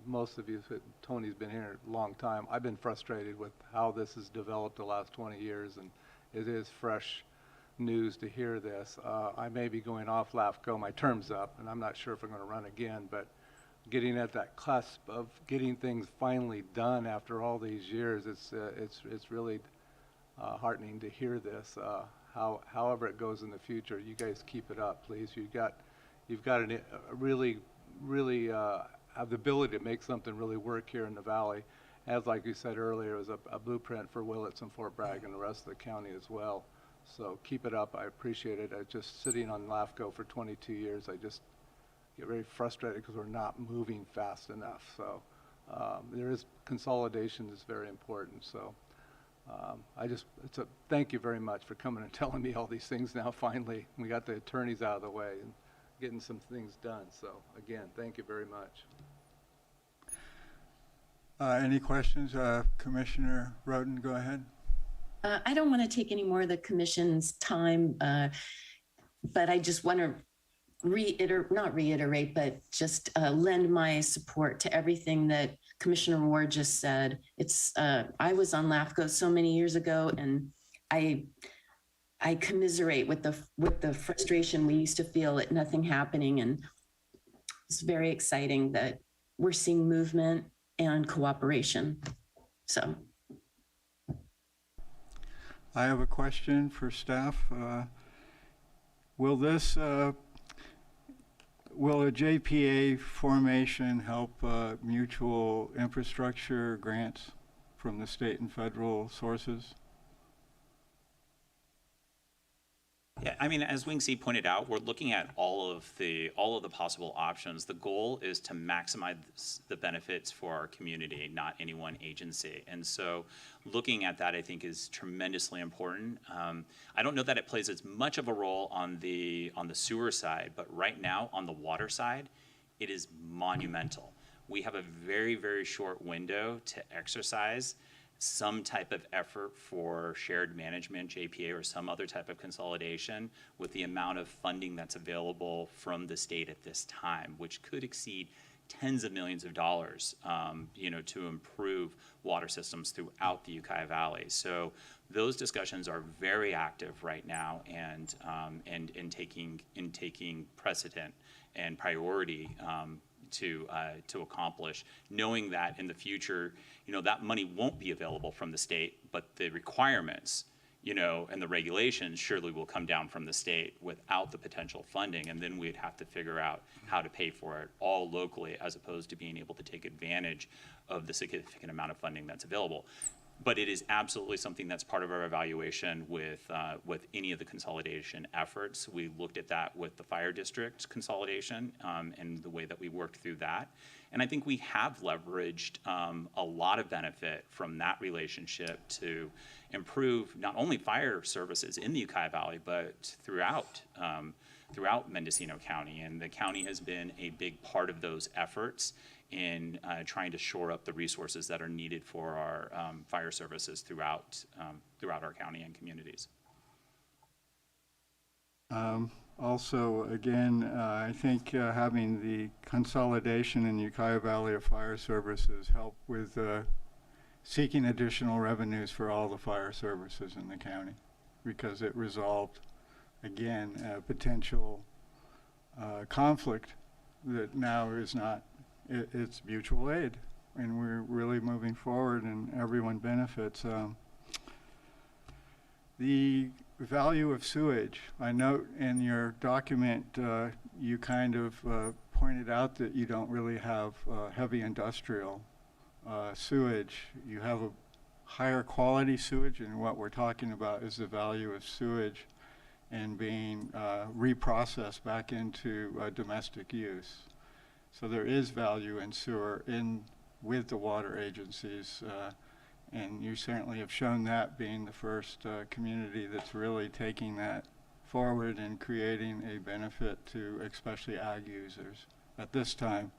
most of you, Tony's been here a long time. I've been frustrated with how this has developed the last 20 years, and it is fresh news to hear this. I may be going off LAFCO, my term's up, and I'm not sure if I'm going to run again, but getting at that cusp of getting things finally done after all these years, it's really heartening to hear this. However it goes in the future, you guys keep it up, please. You've got a really have the ability to make something really work here in the valley. As like you said earlier, it was a blueprint for Willits and Fort Bragg and the rest of the county as well. So keep it up. I appreciate it. Just sitting on LAFCO for 22 years, I just get very frustrated because we're not moving fast enough. So there is consolidation is very important. So thank you very much for coming and telling me all these things now. Finally, we got the attorneys out of the way and getting some things done. So again, thank you very much. Any questions? Commissioner Roden, go ahead. I don't want to take any more of the commission's time, but I just want to not reiterate, but just lend my support to everything that Commissioner Ward just said. I was on LAFCO so many years ago, and I commiserate with the frustration we used to feel at nothing happening, and it's very exciting that we're seeing movement and cooperation. So. I have a question for staff. Will a JPA formation help mutual infrastructure grants from the state and federal sources? Yeah, I mean, as Wingsy pointed out, we're looking at all of the possible options. The goal is to maximize the benefits for our community, not any one agency. And so looking at that, I think, is tremendously important. I don't know that it plays as much of a role on the sewer side, but right now on the water side, it is monumental. We have a very, very short window to exercise some type of effort for shared management, JPA, or some other type of consolidation with the amount of funding that's available from the state at this time, which could exceed tens of millions of dollars, to improve water systems throughout the Ukiah Valley. So those discussions are very active right now, and in taking precedent and priority to accomplish, knowing that in the future, that money won't be available from the state, but the requirements, and the regulations surely will come down from the state without the potential funding, and then we'd have to figure out how to pay for it all locally, as opposed to being able to take advantage of the significant amount of funding that's available. But it is absolutely something that's part of our evaluation with any of the consolidation efforts. We looked at that with the fire district consolidation and the way that we worked through that. And I think we have leveraged a lot of benefit from that relationship to improve not only fire services in the Ukiah Valley, but throughout Mendocino County. And the county has been a big part of those efforts in trying to shore up the resources that are needed for our fire services throughout our county and communities. Also, again, I think having the consolidation in Ukiah Valley of fire services help with seeking additional revenues for all the fire services in the county, because it resolved, again, a potential conflict that now is not. It's mutual aid, and we're really moving forward, and everyone benefits. The value of sewage. I note in your document, you kind of pointed out that you don't really have heavy industrial sewage. You have a higher quality sewage, and what we're talking about is the value of sewage and being reprocessed back into domestic use. So there is value in sewer with the water agencies, and you certainly have shown that, being the first community that's really taking that forward and creating a benefit to especially ag users at this time,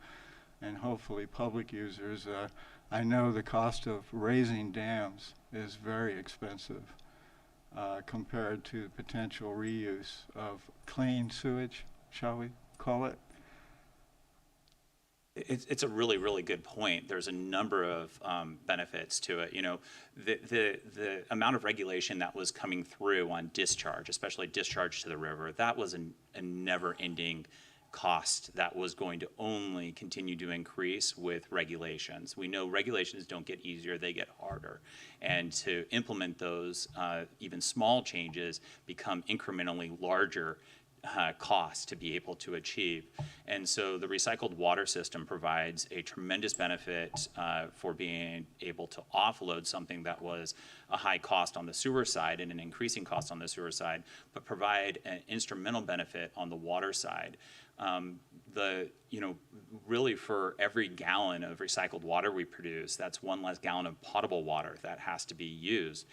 and hopefully public users. I know the cost of raising dams is very expensive compared to the potential reuse of clean sewage, shall we call it? It's a really, really good point. There's a number of benefits to it. You know, the amount of regulation that was coming through on discharge, especially discharge to the river, that was a never-ending cost that was going to only continue to increase with regulations. We know regulations don't get easier, they get harder. And to implement those, even small changes become incrementally larger cost to be able to achieve. And so the recycled water system provides a tremendous benefit for being able to offload something that was a high cost on the sewer side and an increasing cost on the sewer side, but provide an instrumental benefit on the water side. Really for every gallon of recycled water we produce, that's one less gallon of potable water that has to be used.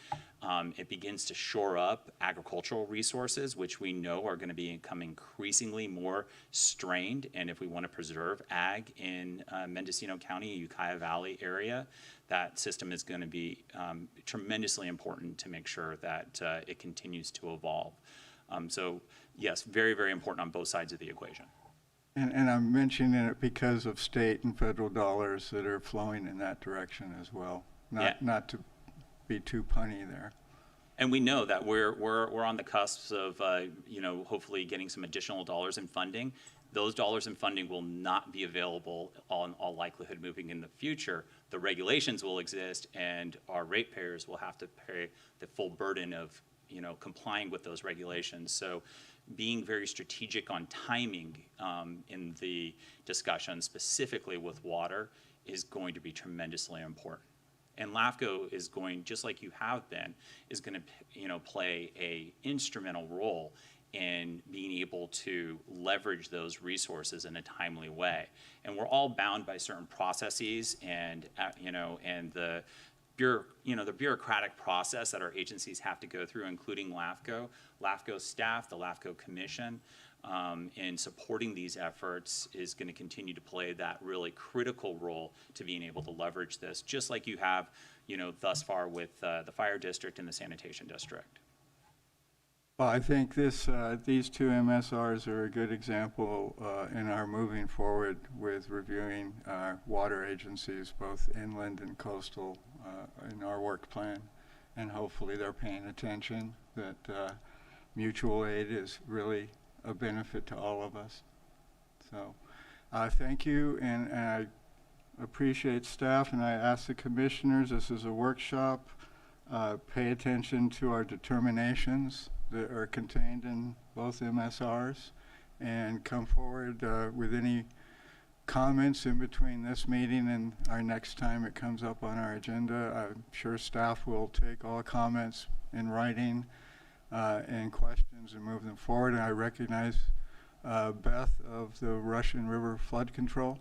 It begins to shore up agricultural resources, which we know are going to become increasingly more strained. And if we want to preserve ag in Mendocino County, Ukiah Valley area, that system is going to be tremendously important to make sure that it continues to evolve. So yes, very, very important on both sides of the equation. And I'm mentioning it because of state and federal dollars that are flowing in that direction as well. Not to be too punny there. And we know that we're on the cusp of hopefully getting some additional dollars in funding. Those dollars in funding will not be available in all likelihood moving in the future. The regulations will exist, and our ratepayers will have to pay the full burden of complying with those regulations. So being very strategic on timing in the discussion, specifically with water, is going to be tremendously important. And LAFCO is going, just like you have been, is going to play a instrumental role in being able to leverage those resources in a timely way. And we're all bound by certain processes and the bureaucratic process that our agencies have to go through, including LAFCO, LAFCO staff, the LAFCO Commission, in supporting these efforts is going to continue to play that really critical role to being able to leverage this, just like you have, thus far with the fire district and the sanitation district. Well, I think these two MSRs are a good example in our moving forward with reviewing our water agencies, both inland and coastal, in our work plan. And hopefully they're paying attention that mutual aid is really a benefit to all of us. So thank you, and I appreciate staff, and I ask the commissioners, this is a workshop, pay attention to our determinations that are contained in both MSRs, and come forward with any comments in between this meeting and our next time it comes up on our agenda. I'm sure staff will take all comments in writing and questions and move them forward. And I recognize Beth of the Russian River Flood Control.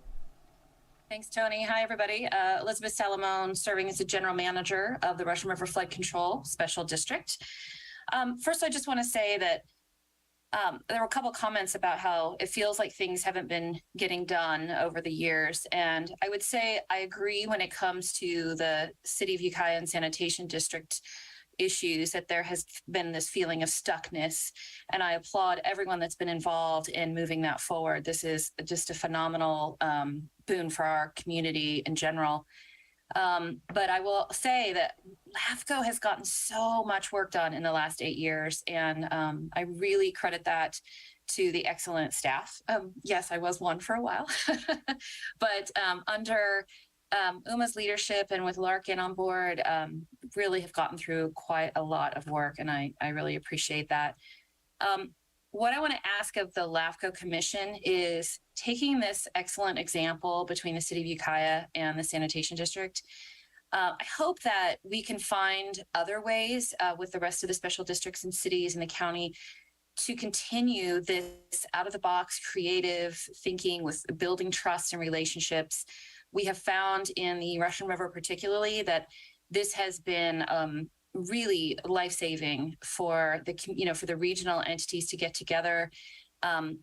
Thanks, Tony. Hi, everybody. Elizabeth Salamone, serving as the General Manager of the Russian River Flood Control Special District. First, I just want to say that there were a couple comments about how it feels like things haven't been getting done over the years. And I would say I agree when it comes to the City of Ukiah and Sanitation District issues, that there has been this feeling of stuckness. And I applaud everyone that's been involved in moving that forward. This is just a phenomenal boon for our community in general. But I will say that LAFCO has gotten so much work done in the last 8 years, and I really credit that to the excellent staff. Yes, I was one for a while, but under Uma's leadership and with Larkin on board, really have gotten through quite a lot of work, and I really appreciate that. What I want to ask of the LAFCO Commission is taking this excellent example between the City of Ukiah and the Sanitation District. I hope that we can find other ways with the rest of the special districts and cities in the county to continue this out-of-the-box creative thinking with building trust and relationships. We have found in the Russian River particularly that this has been really life-saving for the regional entities to get together.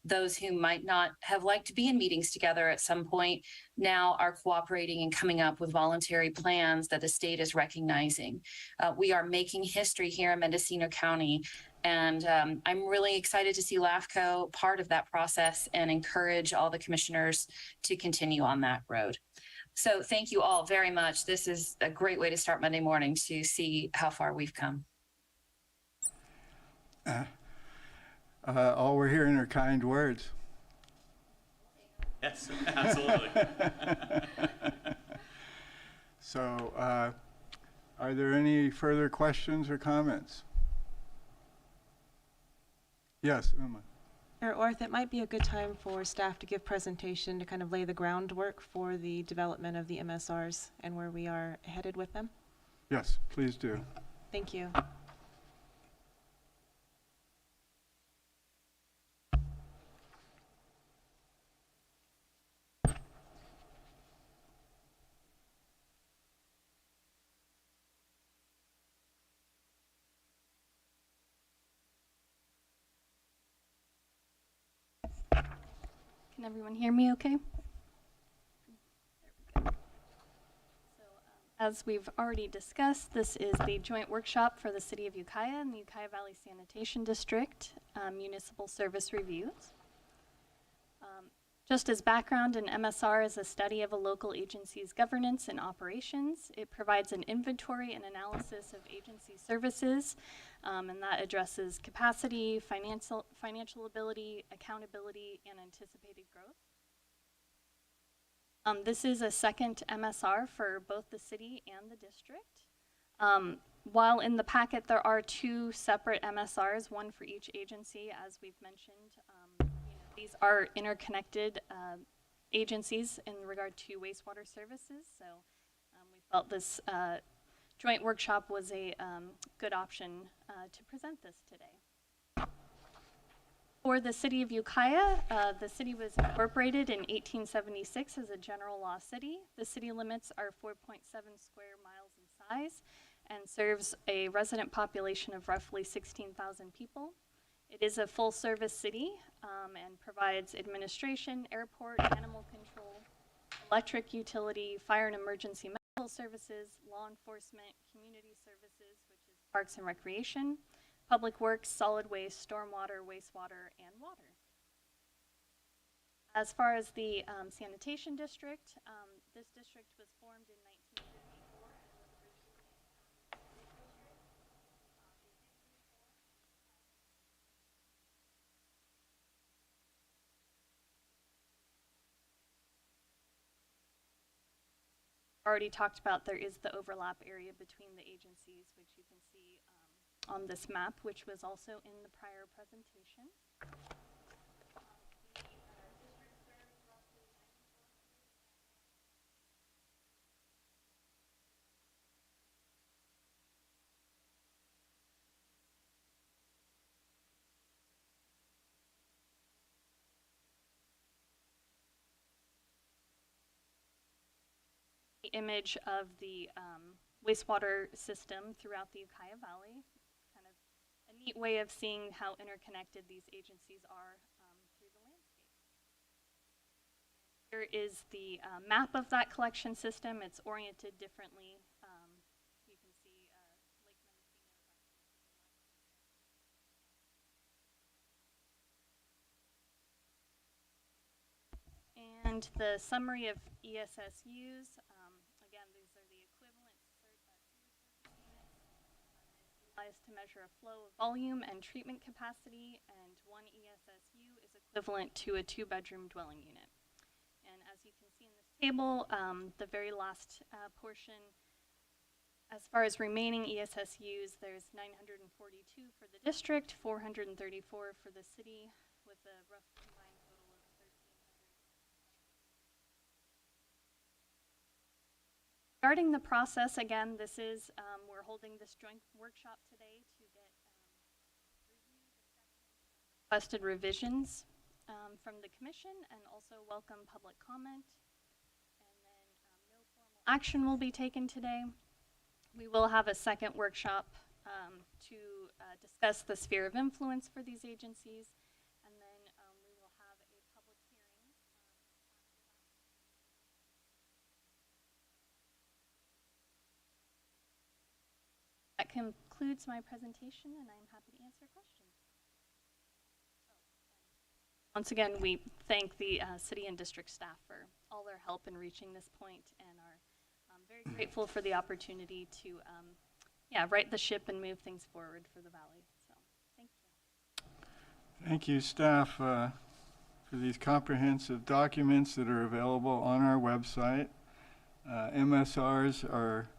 Those who might not have liked to be in meetings together at some point now are cooperating and coming up with voluntary plans that the state is recognizing. We are making history here in Mendocino County, and I'm really excited to see LAFCO part of that process and encourage all the commissioners to continue on that road. So thank you all very much. This is a great way to start Monday morning to see how far we've come. All we're hearing are kind words. Yes, absolutely. So, are there any further questions or comments? Yes, Uma. Orth, it might be a good time for staff to give presentation to kind of lay the groundwork for the development of the MSRs and where we are headed with them. Yes, please do. Thank you. Can everyone hear me okay? There we go. So, as we've already discussed, this is the joint workshop for the City of Ukiah and the Ukiah Valley Sanitation District Municipal Service Reviews. Just as background, an MSR is a study of a local agency's governance and operations. It provides an inventory and analysis of agency services, and that addresses capacity, financial ability, accountability, and anticipated growth. This is a second MSR for both the city and the district. While in the packet there are two separate MSRs, one for each agency, as we've mentioned, these are interconnected agencies in regard to wastewater services, so we felt this joint workshop was a good option to present this today. For the City of Ukiah, the city was incorporated in 1876 as a general law city. The city limits are 4.7 square miles in size and serves a resident population of roughly 16,000 people. It is a full-service city and provides administration, airport, animal control, electric utility, fire and emergency medical services, law enforcement, community services, which is parks and recreation, public works, solid waste, stormwater, wastewater, and water. As far as the sanitation district, this district was formed in 1954 and was originally a district. Already talked about, there is the overlap area between the agencies, which you can see on this map, which was also in the prior presentation. Image of the wastewater system throughout the Ukiah Valley. Kind of a neat way of seeing how interconnected these agencies are through the landscape. Here is the map of that collection system. It's oriented differently. You can see Lake Mendocino. And the summary of ESSUs. Again, these are the equivalent sewer service units utilized to measure a flow of volume and treatment capacity, and one ESSU is equivalent to a 2-bedroom dwelling unit. And as you can see in this table, the very last portion, as far as remaining ESSUs, there's 942 for the district, 434 for the city, with a rough combined total of 1,300. Regarding the process, again, this is, we're holding this joint workshop today to get requested revisions from the commission, and also welcome public comment. And then no formal action will be taken today. We will have a second workshop to discuss the sphere of influence for these agencies, and then we will have a public hearing. That concludes my presentation, and I'm happy to answer questions. Once again, we thank the city and district staff for all their help in reaching this point, and are very grateful for the opportunity to right the ship and move things forward for the valley. So thank you. Thank you, staff, for these comprehensive documents that are available on our website. MSRs are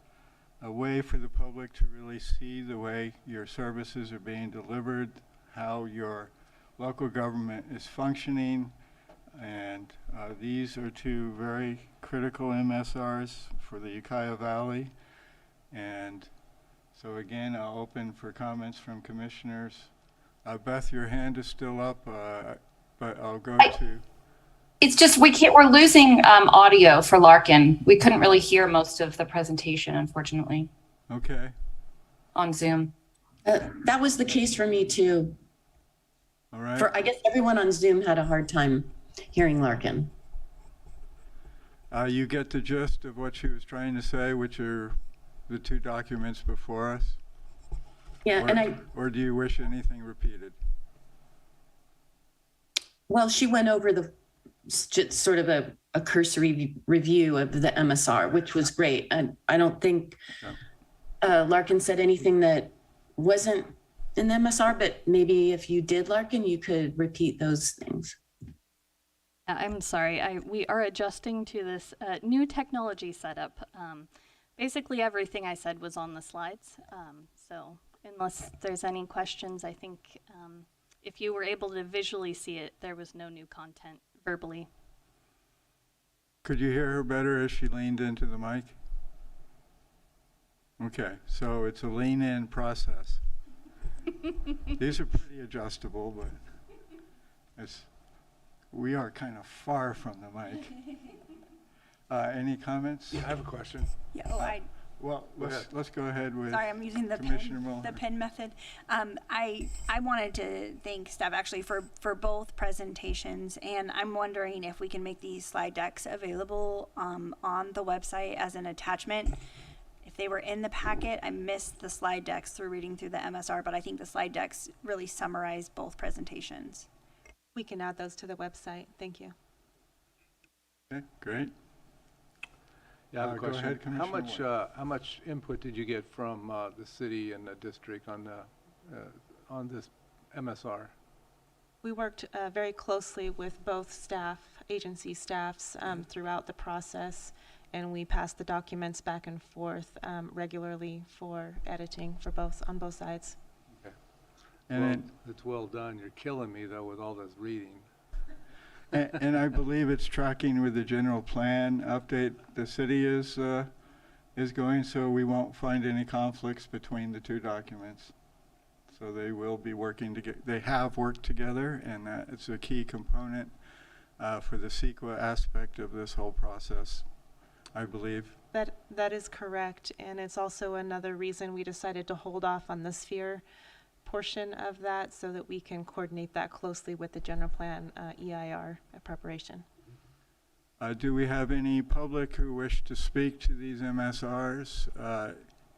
a way for the public to really see the way your services are being delivered, how your local government is functioning, and these are two very critical MSRs for the Ukiah Valley. And so again, I'll open for comments from commissioners. Beth, your hand is still up, but I'll go to... It's just we're losing audio for Larkin. We couldn't really hear most of the presentation, unfortunately, Okay. on Zoom. That was the case for me too. All right. I guess everyone on Zoom had a hard time hearing Larkin. You get the gist of what she was trying to say, which are the two documents before us? Yeah, or do you wish anything repeated? Well, she went over the just sort of a cursory review of the MSR, which was great. And I don't think Larkin said anything that wasn't in the MSR, but maybe if you did, Larkin, you could repeat those things. I'm sorry, we are adjusting to this new technology setup. Basically everything I said was on the slides. So unless there's any questions, I think if you were able to visually see it, there was no new content verbally. Could you hear her better as she leaned into the mic? Okay, so it's a lean-in process. These are pretty adjustable, but we are kind of far from the mic. Any comments? Yeah, I have a question. Yeah, Well, let's go ahead with sorry, I'm using the Commissioner pen, Muller. the pen method. I wanted to thank staff actually for both presentations, and I'm wondering if we can make these slide decks available on the website as an attachment. If they were in the packet, I missed the slide decks through reading through the MSR, but I think the slide decks really summarize both presentations. We can add those to the website. Thank you. Okay, great. Yeah, I have a Go question. ahead, Commissioner How much input did you get from the city and the district on this MSR? We worked very closely with both staff, agency staffs throughout the process, and we passed the documents back and forth regularly for editing on both sides. Okay. And it's well done. You're killing me though with all this reading. and I believe it's tracking with the general plan update the city is going, so we won't find any conflicts between the two documents. So they will be working together. They have worked together, and it's a key component for the CEQA aspect of this whole process, I believe. That is correct, and it's also another reason we decided to hold off on the sphere portion of that so that we can coordinate that closely with the general plan EIR preparation. Do we have any public who wish to speak to these MSRs?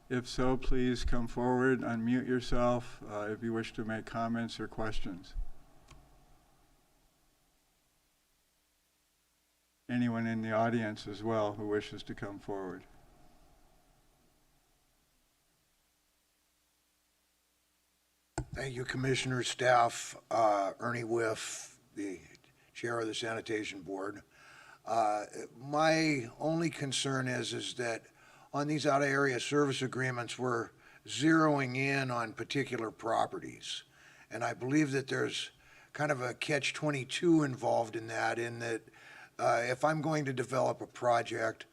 If so, please come forward, unmute yourself if you wish to make comments or questions. Anyone in the audience as well who wishes to come forward? Thank you, Commissioner, staff, Ernie Whiff, the Chair of the Sanitation Board. My only concern is that on these out-of-area service agreements, we're zeroing in on particular properties. And I believe that there's kind of a catch-22 involved in that, if I'm going to develop a project,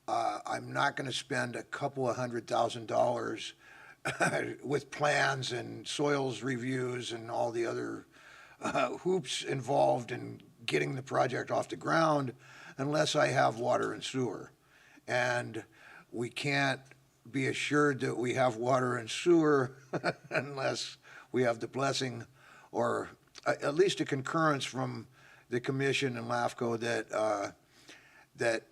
I'm not going to spend a couple of $100,000 with plans and soils reviews and all the other hoops involved in getting the project off the ground unless I have water and sewer. And we can't be assured that we have water and sewer unless we have the blessing or at least a concurrence from the commission and LAFCO that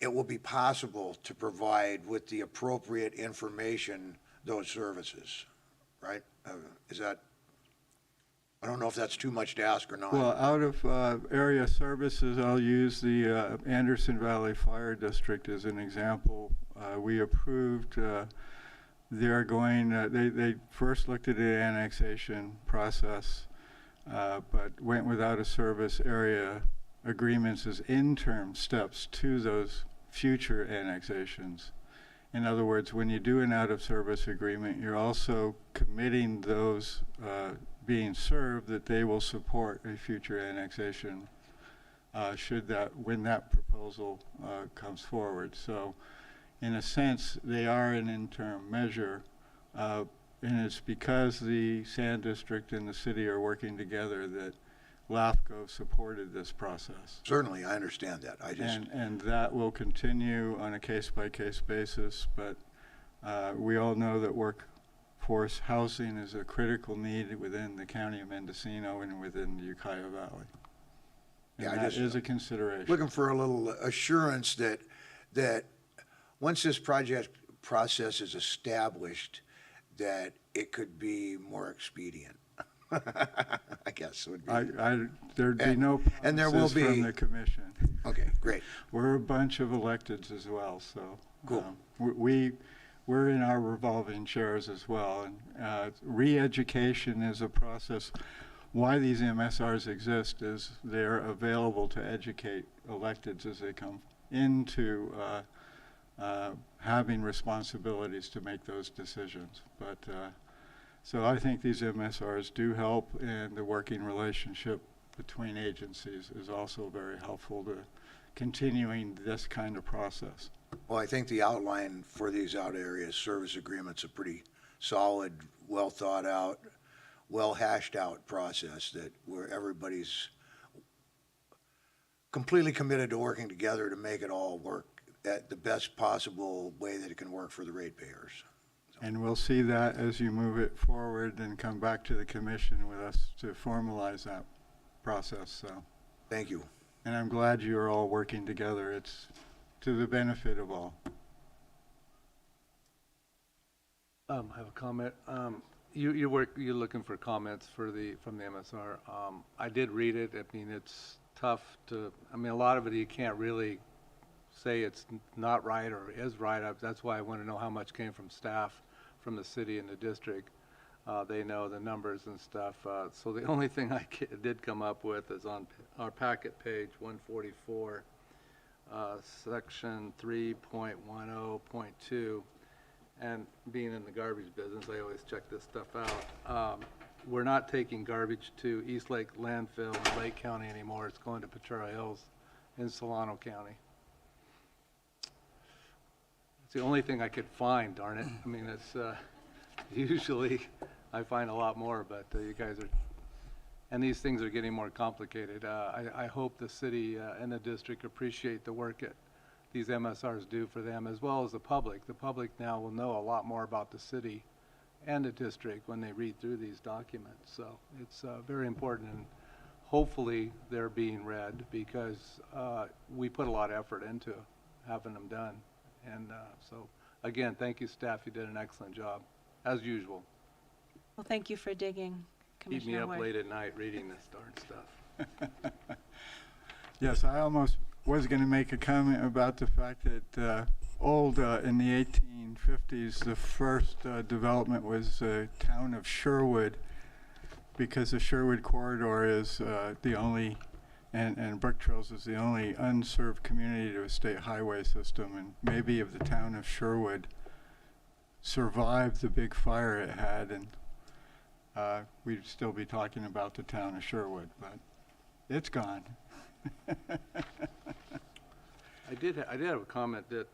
it will be possible to provide with the appropriate information those services, right? Is that, I don't know if that's too much to ask or not. Well, out of area services, I'll use the Anderson Valley Fire District as an example. We approved, they're going, they first looked at the annexation process, but went without a service area agreements as interim steps to those future annexations. In other words, when you do an out-of-service agreement, you're also committing those being served that they will support a future annexation when that proposal comes forward. So in a sense, they are an interim measure, and it's because the Sand District and the city are working together that LAFCO supported this process. Certainly, I understand that. And that will continue on a case-by-case basis, but we all know that workforce housing is a critical need within the county of Mendocino and within the Ukiah Valley. And Yeah, that is a consideration. Looking for a little assurance that once this project process is established, that it could be more expedient. I guess would be. There'd be no and there will promises be from the commission. Okay, great. We're a bunch of electeds as well, so Cool. We're in our revolving chairs as well. And re-education is a process. Why these MSRs exist is they're available to educate electeds as they come into having responsibilities to make those decisions. But so I think these MSRs do help, and the working relationship between agencies is also very helpful to continuing this kind of process. Well, I think the outline for these out area service agreements a pretty solid, well thought out, well hashed out process where everybody's completely committed to working together to make it all work at the best possible way that it can work for the ratepayers. And we'll see that as you move it forward and come back to the commission with us to formalize that process. So, thank you. And I'm glad you're all working together. It's to the benefit of all. I have a comment. You're looking for comments from the MSR. I did read it. I mean, it's tough to. I mean, a lot of it you can't really say it's not right or is right. That's why I want to know how much came from staff, from the city and the district. They know the numbers and stuff. So the only thing I did come up with is on our packet, page 144, section 3.10.2. And being in the garbage business, I always check this stuff out. We're not taking garbage to East Lake Landfill in Lake County anymore. It's going to Ventura Hills in Solano County. It's the only thing I could find, darn it. I mean, it's usually I find a lot more, but you guys are, and these things are getting more complicated. I hope the city and the district appreciate the work that these MSRs do for them, as well as the public. The public now will know a lot more about the city and the district when they read through these documents. So it's very important, and hopefully they're being read, because we put a lot of effort into having them done. And so, again, thank you, staff. You did an excellent job, as usual. Well, thank you for digging, Keep Commissioner me up Ward. late at night reading this darn stuff. Yes, I almost was going to make a comment about the fact that in the 1850s, the first development was the town of Sherwood, because the Sherwood corridor is the only and Brook Trails is the only unserved community to a state highway system, and maybe if the town of Sherwood survived the big fire it had, and we'd still be talking about the town of Sherwood, but it's gone. I did have a comment that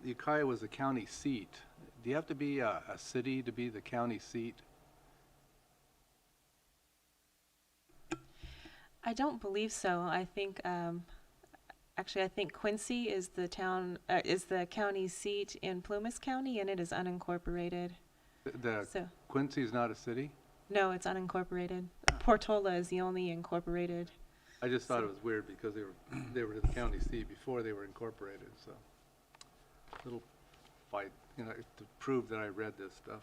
Ukiah was the county seat. Do you have to be a city to be the county seat? I don't believe so. I think, actually, I think Quincy is the county seat in Plumas County, and it is unincorporated. So- Quincy is not a city? No, it's unincorporated. Portola is the only incorporated. I just thought it was weird because they were the county seat before they were incorporated, so. Little fight, you know, to prove that I read this stuff.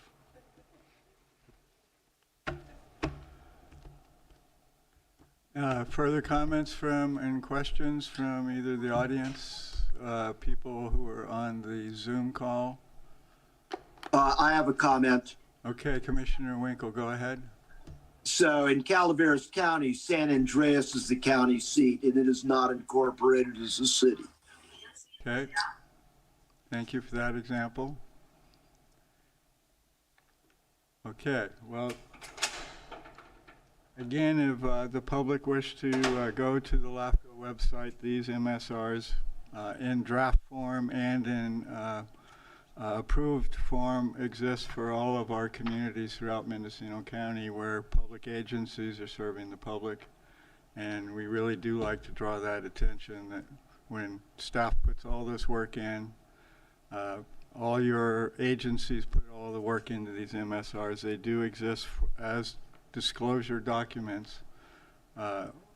Further comments from and questions from either the audience, people who are on the Zoom call? I have a comment. Okay, Commissioner Winkle, go ahead. So in Calaveras County, San Andreas is the county seat, and it is not incorporated as a city. Okay. Thank you for that example. Okay, well, again, if the public wish to go to the LAFCO website, these MSRs in draft form and in approved form exist for all of our communities throughout Mendocino County where public agencies are serving the public. And we really do like to draw that attention that when staff puts all this work in, all your agencies put all the work into these MSRs. They do exist as disclosure documents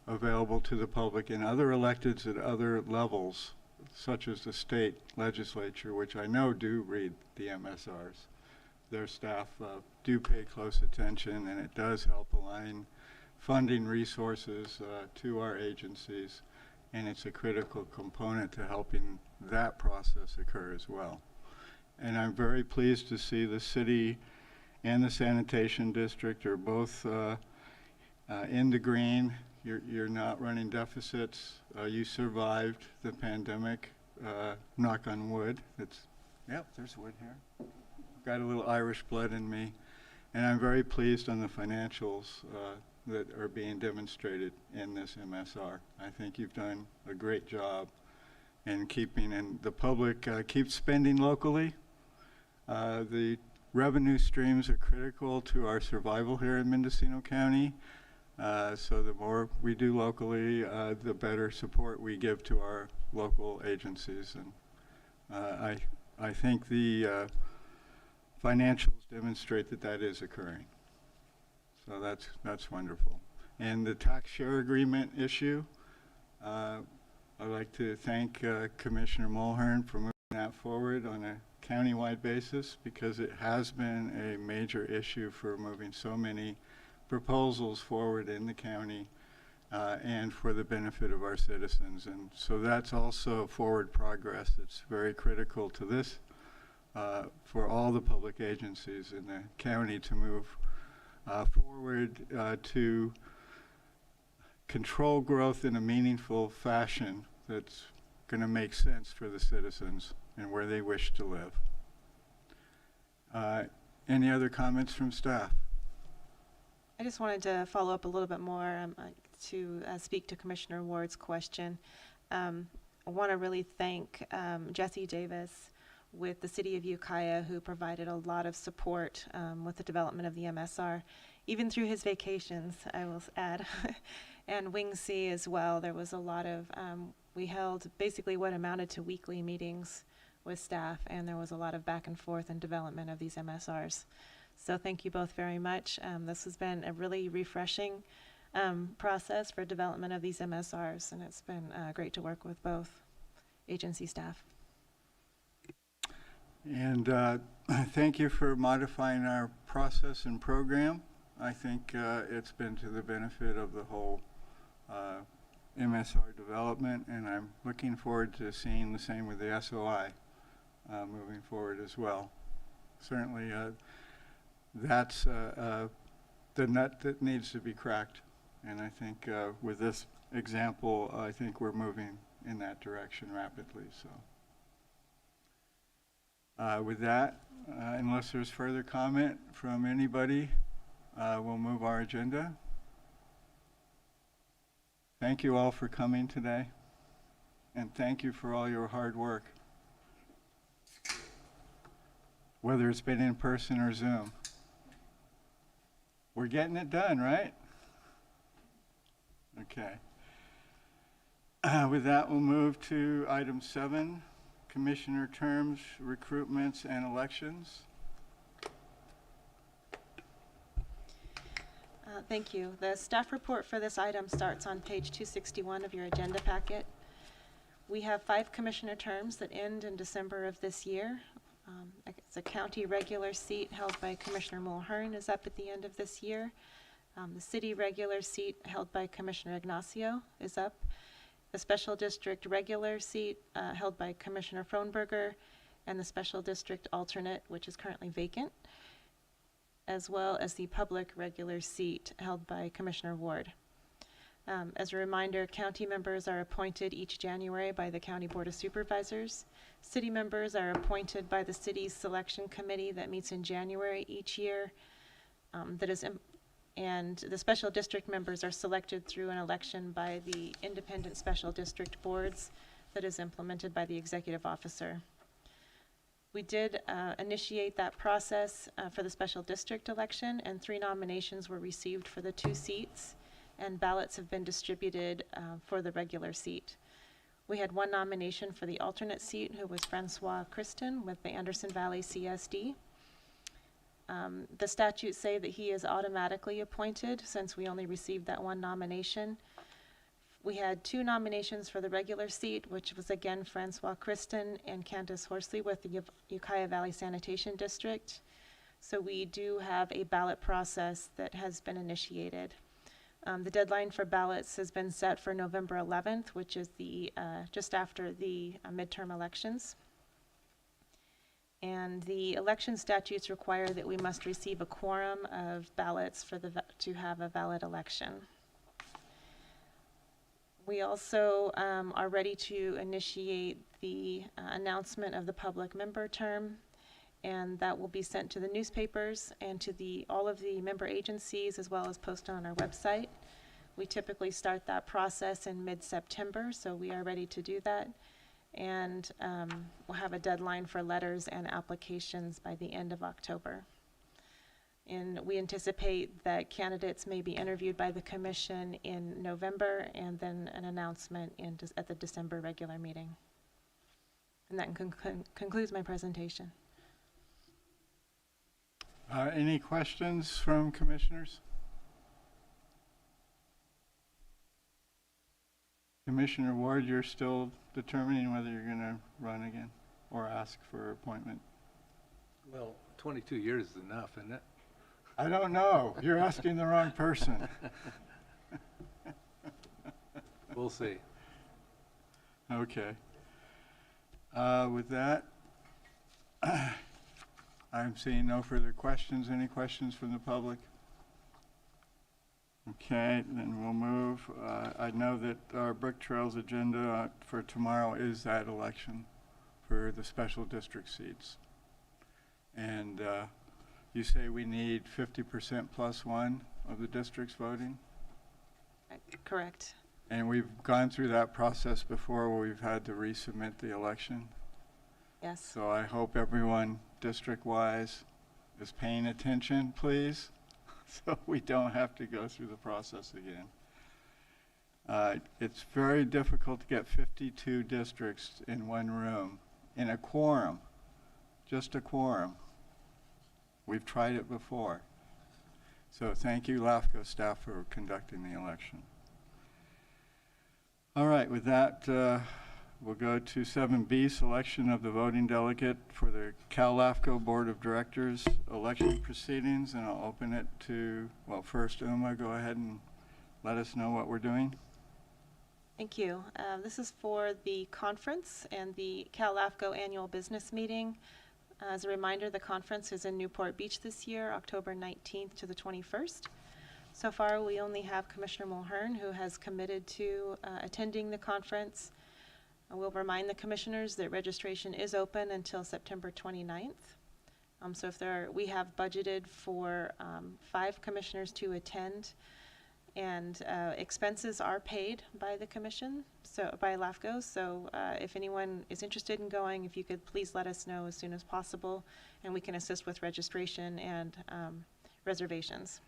available to the public and other electeds at other levels, such as the state legislature, which I know do read the MSRs. Their staff do pay close attention, and it does help align funding resources to our agencies, and it's a critical component to helping that process occur as well. And I'm very pleased to see the city and the sanitation district are both in the green. You're not running deficits. You survived the pandemic, knock on wood. Yep, there's wood here. Got a little Irish blood in me. And I'm very pleased on the financials that are being demonstrated in this MSR. I think you've done a great job in keeping, and the public keeps spending locally. The revenue streams are critical to our survival here in Mendocino County. So the more we do locally, the better support we give to our local agencies. And I think the financials demonstrate that that is occurring. So that's wonderful. And the tax share agreement issue, I'd like to thank Commissioner Mulhern for moving that forward on a countywide basis, because it has been a major issue for moving so many proposals forward in the county and for the benefit of our citizens. And so that's also forward progress. It's very critical to this for all the public agencies in the county to move forward to control growth in a meaningful fashion that's going to make sense for the citizens and where they wish to live. Any other comments from staff? I just wanted to follow up a little bit more to speak to Commissioner Ward's question. I want to really thank Jesse Davis with the City of Ukiah, who provided a lot of support with the development of the MSR, even through his vacations, I will add, and Wing C as well. There was a lot of, we held basically what amounted to weekly meetings with staff, and there was a lot of back and forth and development of these MSRs. So thank you both very much. This has been a really refreshing process for development of these MSRs, and it's been great to work with both agency staff. And thank you for modifying our process and program. I think it's been to the benefit of the whole MSR development, and I'm looking forward to seeing the same with the SOI moving forward as well. Certainly, that's the nut that needs to be cracked And I think with this example, I think we're moving in that direction rapidly. So with that, unless there's further comment from anybody, we'll move our agenda. Thank you all for coming today, and thank you for all your hard work, whether it's been in person or Zoom. We're getting it done, right? Okay. With that, we'll move to item 7, commissioner terms, recruitments, and elections. Thank you. The staff report for this item starts on page 261 of your agenda packet. We have 5 commissioner terms that end in December of this year. It's a county regular seat held by Commissioner Mulhern is up at the end of this year. The city regular seat held by Commissioner Ignacio is up. The special district regular seat held by Commissioner Frohnberger, and the special district alternate, which is currently vacant, as well as the public regular seat held by Commissioner Ward. As a reminder, county members are appointed each January by the County Board of Supervisors. City members are appointed by the city's selection committee that meets in January each year. And the special district members are selected through an election by the independent special district boards that is implemented by the executive officer. We did initiate that process for the special district election, and 3 nominations were received for the 2 seats, and ballots have been distributed for the regular seat. We had 1 nomination for the alternate seat, who was Francois Christen with the Anderson Valley CSD. The statutes say that he is automatically appointed since we only received that 1 nomination. We had 2 nominations for the regular seat, which was again Francois Christen and Candace Horsley with the Ukiah Valley Sanitation District. So we do have a ballot process that has been initiated. The deadline for ballots has been set for November 11th, which is the just after the midterm elections. And the election statutes require that we must receive a quorum of ballots to have a valid election. We also are ready to initiate the announcement of the public member term, and that will be sent to the newspapers and to all of the member agencies, as well as posted on our website. We typically start that process in mid-September, so we are ready to do that. And we'll have a deadline for letters and applications by the end of October. And we anticipate that candidates may be interviewed by the commission in November, and then an announcement at the December regular meeting. And that concludes my presentation. Any questions from commissioners? Commissioner Ward, you're still determining whether you're going to run again or ask for appointment? Well, 22 years is enough, isn't it? I don't know. You're asking the wrong person. We'll see. Okay. With that, I'm seeing no further questions. Any questions from the public? Okay, then we'll move. I know that our Brick Trails agenda for tomorrow is that election for the special district seats. And you say we need 50% plus 1 of the districts voting? Correct. And we've gone through that process before where we've had to resubmit the election. Yes. So I hope everyone district-wise is paying attention, please, so we don't have to go through the process again. It's very difficult to get 52 districts in one room in a quorum, just a quorum. We've tried it before. So thank you, LAFCO staff, for conducting the election. All right, with that, we'll go to 7B, selection of the voting delegate for the CALAFCO Board of Directors election proceedings, and I'll open it to, well, first, Uma, go ahead and let us know what we're doing. Thank you. This is for the conference and the CALAFCO annual business meeting. As a reminder, the conference is in Newport Beach this year, October 19th to the 21st. So far, we only have Commissioner Mulhern, who has committed to attending the conference. I will remind the commissioners that registration is open until September 29th. So if we have budgeted for 5 commissioners to attend, and expenses are paid by the commission, so by LAFCO. So if anyone is interested in going, if you could please let us know as soon as possible, and we can assist with registration and reservations.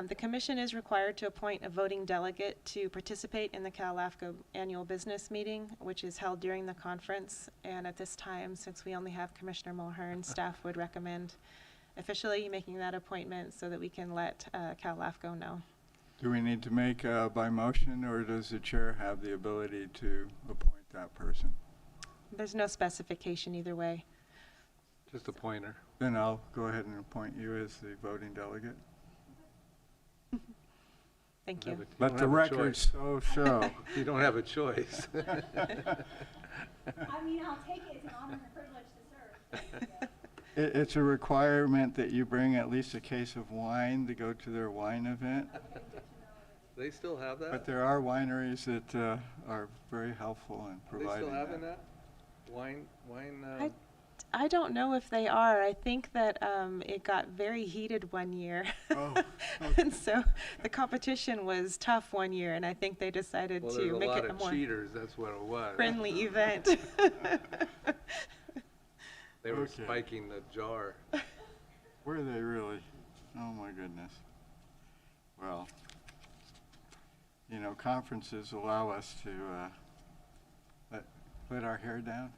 The commission is required to appoint a voting delegate to participate in the CALAFCO annual business meeting, which is held during the conference. And at this time, since we only have Commissioner Mulhern, staff would recommend officially making that appointment so that we can let CALAFCO know. Do we need to make by motion, or does the chair have the ability to appoint that person? There's no specification either way. Just a pointer. Then I'll go ahead and appoint you as the voting delegate. Thank you. Let the record so show. You don't have a choice. I mean, I'll take it. It's an honor and a privilege to serve. It's a requirement that you bring at least a case of wine to go to their wine event. They still have that? But there are wineries that are very helpful in Are they providing still having that? Wine. I don't know if they are. I think that it got very heated one year. Oh, And so the competition was tough one year, and I think they decided Well, to there's make a lot it a of more cheaters. That's what it was. friendly event. They were Okay. spiking the jar. were they really? Oh my goodness. Well, you know, conferences allow us to let our hair down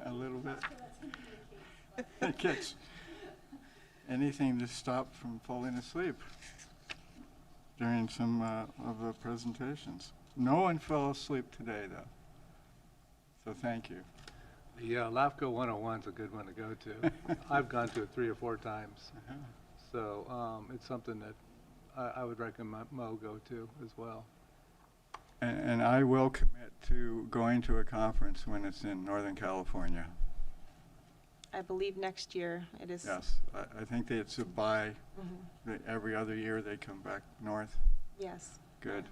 a little bit. It gets anything to stop from falling asleep during some of the presentations. No one fell asleep today, though. So thank you. Yeah, LAFCO 101 is a good one to go to. I've gone to it 3 or 4 times. So it's something that I would recommend Mo go to as well. And I will commit to going to a conference when it's in Northern California. I believe next year it is. Yes, I think that it's a that every other year they come back north. Yes. Good.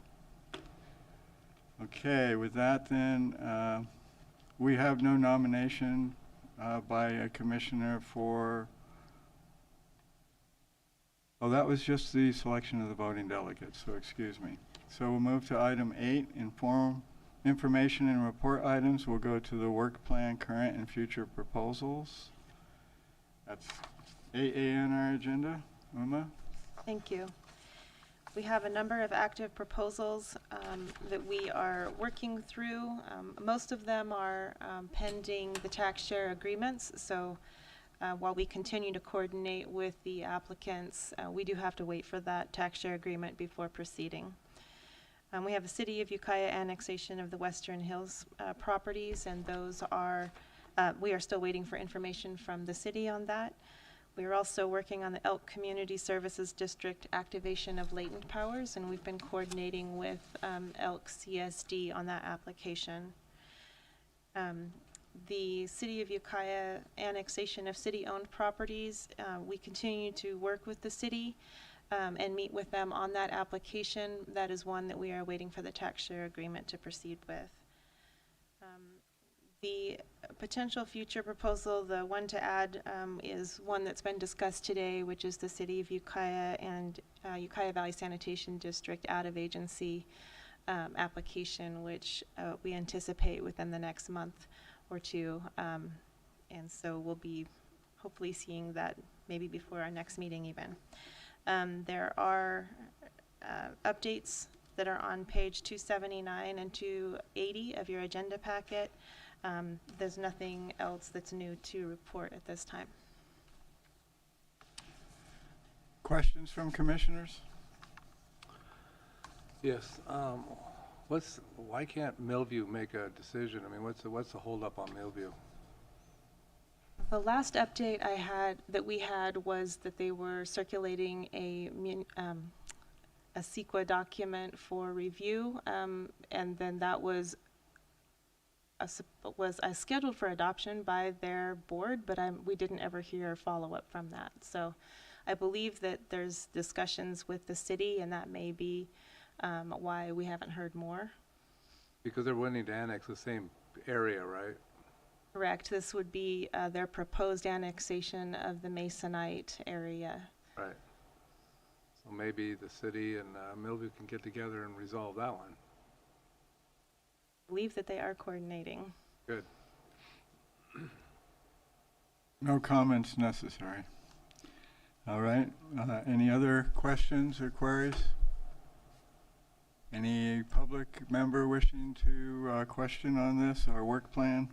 Okay, with that then, we have no nomination by a commissioner for, oh, that was just the selection of the voting delegates, so excuse me. So we'll move to item 8, information and report items. We'll go to the work plan, current and future proposals. That's 8A on our agenda. Uma? Thank you. We have a number of active proposals that we are working through. Most of them are pending the tax share agreements. So while we continue to coordinate with the applicants, we do have to wait for that tax share agreement before proceeding. We have a City of Ukiah annexation of the Western Hills properties, and those are, we are still waiting for information from the city on that. We are also working on the Elk Community Services District activation of latent powers, and we've been coordinating with Elk CSD on that application. The City of Ukiah annexation of city-owned properties, we continue to work with the city and meet with them on that application. That is one that we are waiting for the tax share agreement to proceed with. The potential future proposal, the one to add, is one that's been discussed today, which is the City of Ukiah and Ukiah Valley Sanitation District out-of-agency application, which we anticipate within the next month or two. And so we'll be hopefully seeing that maybe before our next meeting even. There are updates that are on page 279 and 280 of your agenda packet. There's nothing else that's new to report at this time. Questions from commissioners? Yes. Why can't Millview make a decision? I mean, what's the holdup on Millview? The last update that we had was that they were circulating a CEQA document for review, and then that was scheduled for adoption by their board, but we didn't ever hear follow-up from that. So I believe that there's discussions with the city, and that may be why we haven't heard more. Because they're wanting to annex the same area, right? Correct. This would be their proposed annexation of the Masonite area. Right. So maybe the city and Millview can get together and resolve that one. I believe that they are coordinating. Good. No comments necessary. All right. Any other questions or queries? Any public member wishing to question on this, our work plan,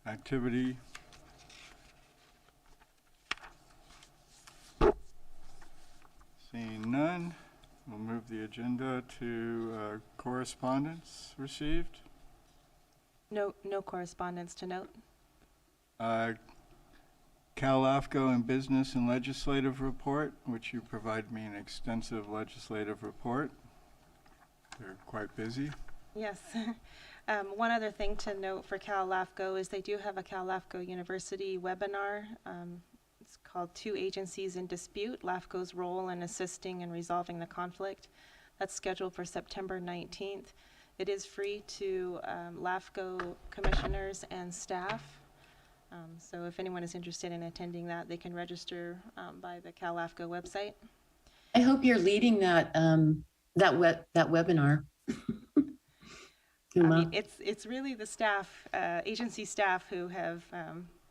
activity? Seeing none, we'll move the agenda to correspondence received. No correspondence to note. CALAFCO and Business and Legislative Report, which you provide me an extensive legislative report. They're quite busy. Yes. One other thing to note for CALAFCO is they do have a CALAFCO University webinar. It's called Two Agencies in Dispute, LAFCO's Role in Assisting and Resolving the Conflict. That's scheduled for September 19th. It is free to LAFCO commissioners and staff. So if anyone is interested in attending that, they can register by the CALAFCO website. I hope you're leading that webinar. I mean, it's really the staff, agency staff, who have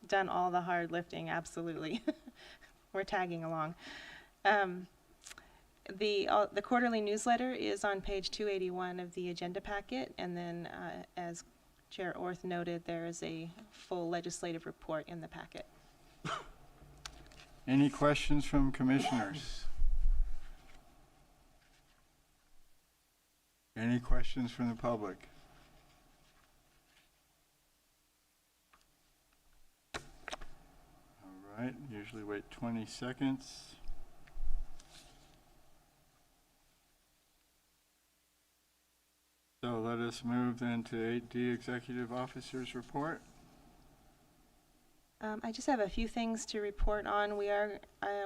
done all the hard lifting. Absolutely, we're tagging along. The quarterly newsletter is on page 281 of the agenda packet, and then as Chair Orth noted, there is a full legislative report in the packet. Any questions from commissioners? Any questions from the public? All right, usually wait 20 seconds. So let us move then to 8D Executive Officer's Report. I just have a few things to report on. We are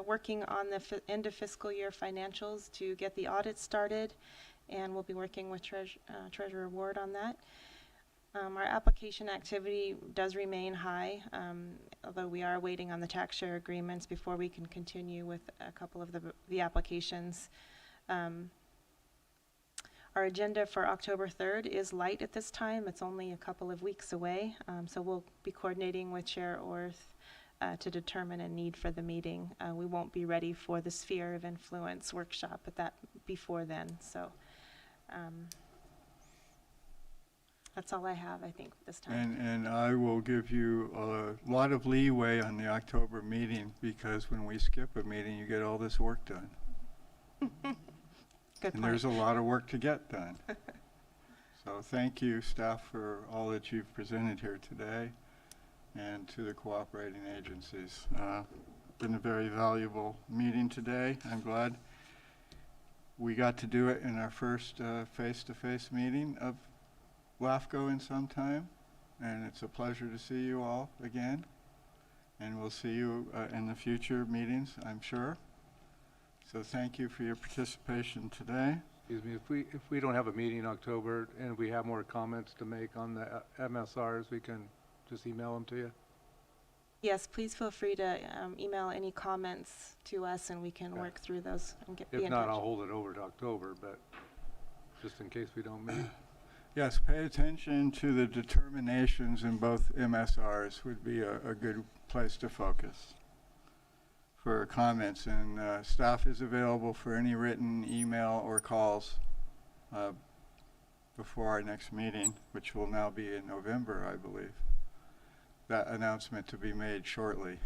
working on the end of fiscal year financials to get the audit started, and we'll be working with Treasurer Ward on that. Our application activity does remain high, although we are waiting on the tax share agreements before we can continue with a couple of the applications. Our agenda for October 3rd is light at this time. It's only a couple of weeks away, so we'll be coordinating with Chair Orth to determine a need for the meeting. We won't be ready for the Sphere of Influence workshop before then, so that's all I have, I think, this time. And I will give you a lot of leeway on the October meeting, because when we skip a meeting, you get all this work done. Good And point. there's a lot of work to get done. So thank you, staff, for all that you've presented here today, and to the cooperating agencies. Been a very valuable meeting today. I'm glad we got to do it in our first face-to-face meeting of LAFCO in some time, and it's a pleasure to see you all again. And we'll see you in the future meetings, I'm sure. So thank you for your participation today. Excuse me, if we don't have a meeting in October and we have more comments to make on the MSRs, we can just email them to you? Yes, please feel free to email any comments to us, and we can work through those and be If in not, touch. I'll hold it over to October, but just in case we don't meet. Yes, pay attention to the determinations in both MSRs would be a good place to focus for comments, and staff is available for any written email or calls before our next meeting, which will now be in November, I believe. That announcement to be made shortly.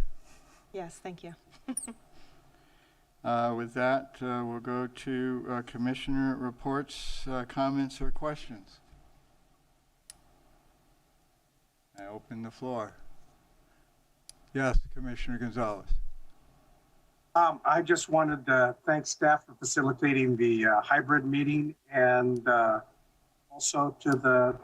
Yes, thank you. With that, we'll go to commissioner reports, comments, or questions. I open the floor. Yes, Commissioner Gonzalez. I just wanted to thank staff for facilitating the hybrid meeting, and also to the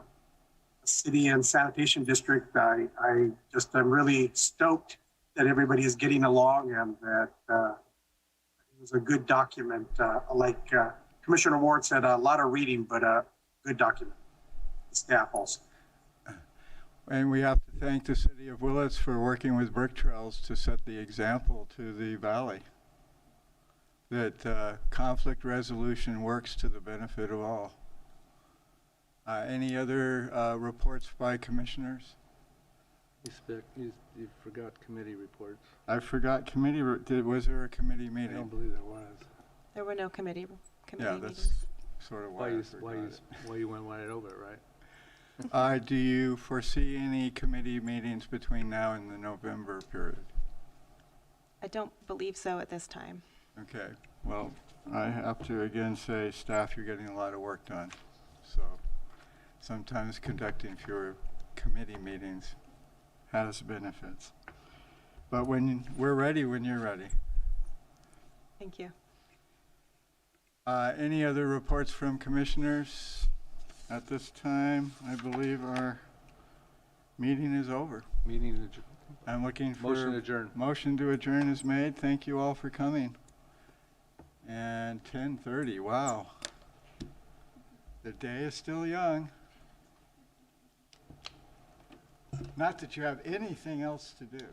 city and sanitation district. I'm really stoked that everybody is getting along and that it was a good document. Like Commissioner Ward said, a lot of reading, but a good document. Staff also. And we have to thank the city of Willits for working with Brick Trails to set the example to the valley. That conflict resolution works to the benefit of all. Any other reports by commissioners? You forgot committee reports. I forgot committee, was there a committee I meeting? don't believe there was. There were no committee Yeah, meetings. that's sort of why I forgot it. Why you went right over it, right? Do you foresee any committee meetings between now and the November period? I don't believe so at this time. Okay, well, I have to again say, staff, you're getting a lot of work done. So sometimes conducting fewer committee meetings has benefits. But when we're ready, when you're ready. Thank you. Any other reports from commissioners? At this time, I believe our meeting is over. Meeting adjourned. I'm looking for... Motion adjourned. Motion to adjourn is made. Thank you all for coming. And 10:30, wow. The day is still young. Not that you have anything else to do.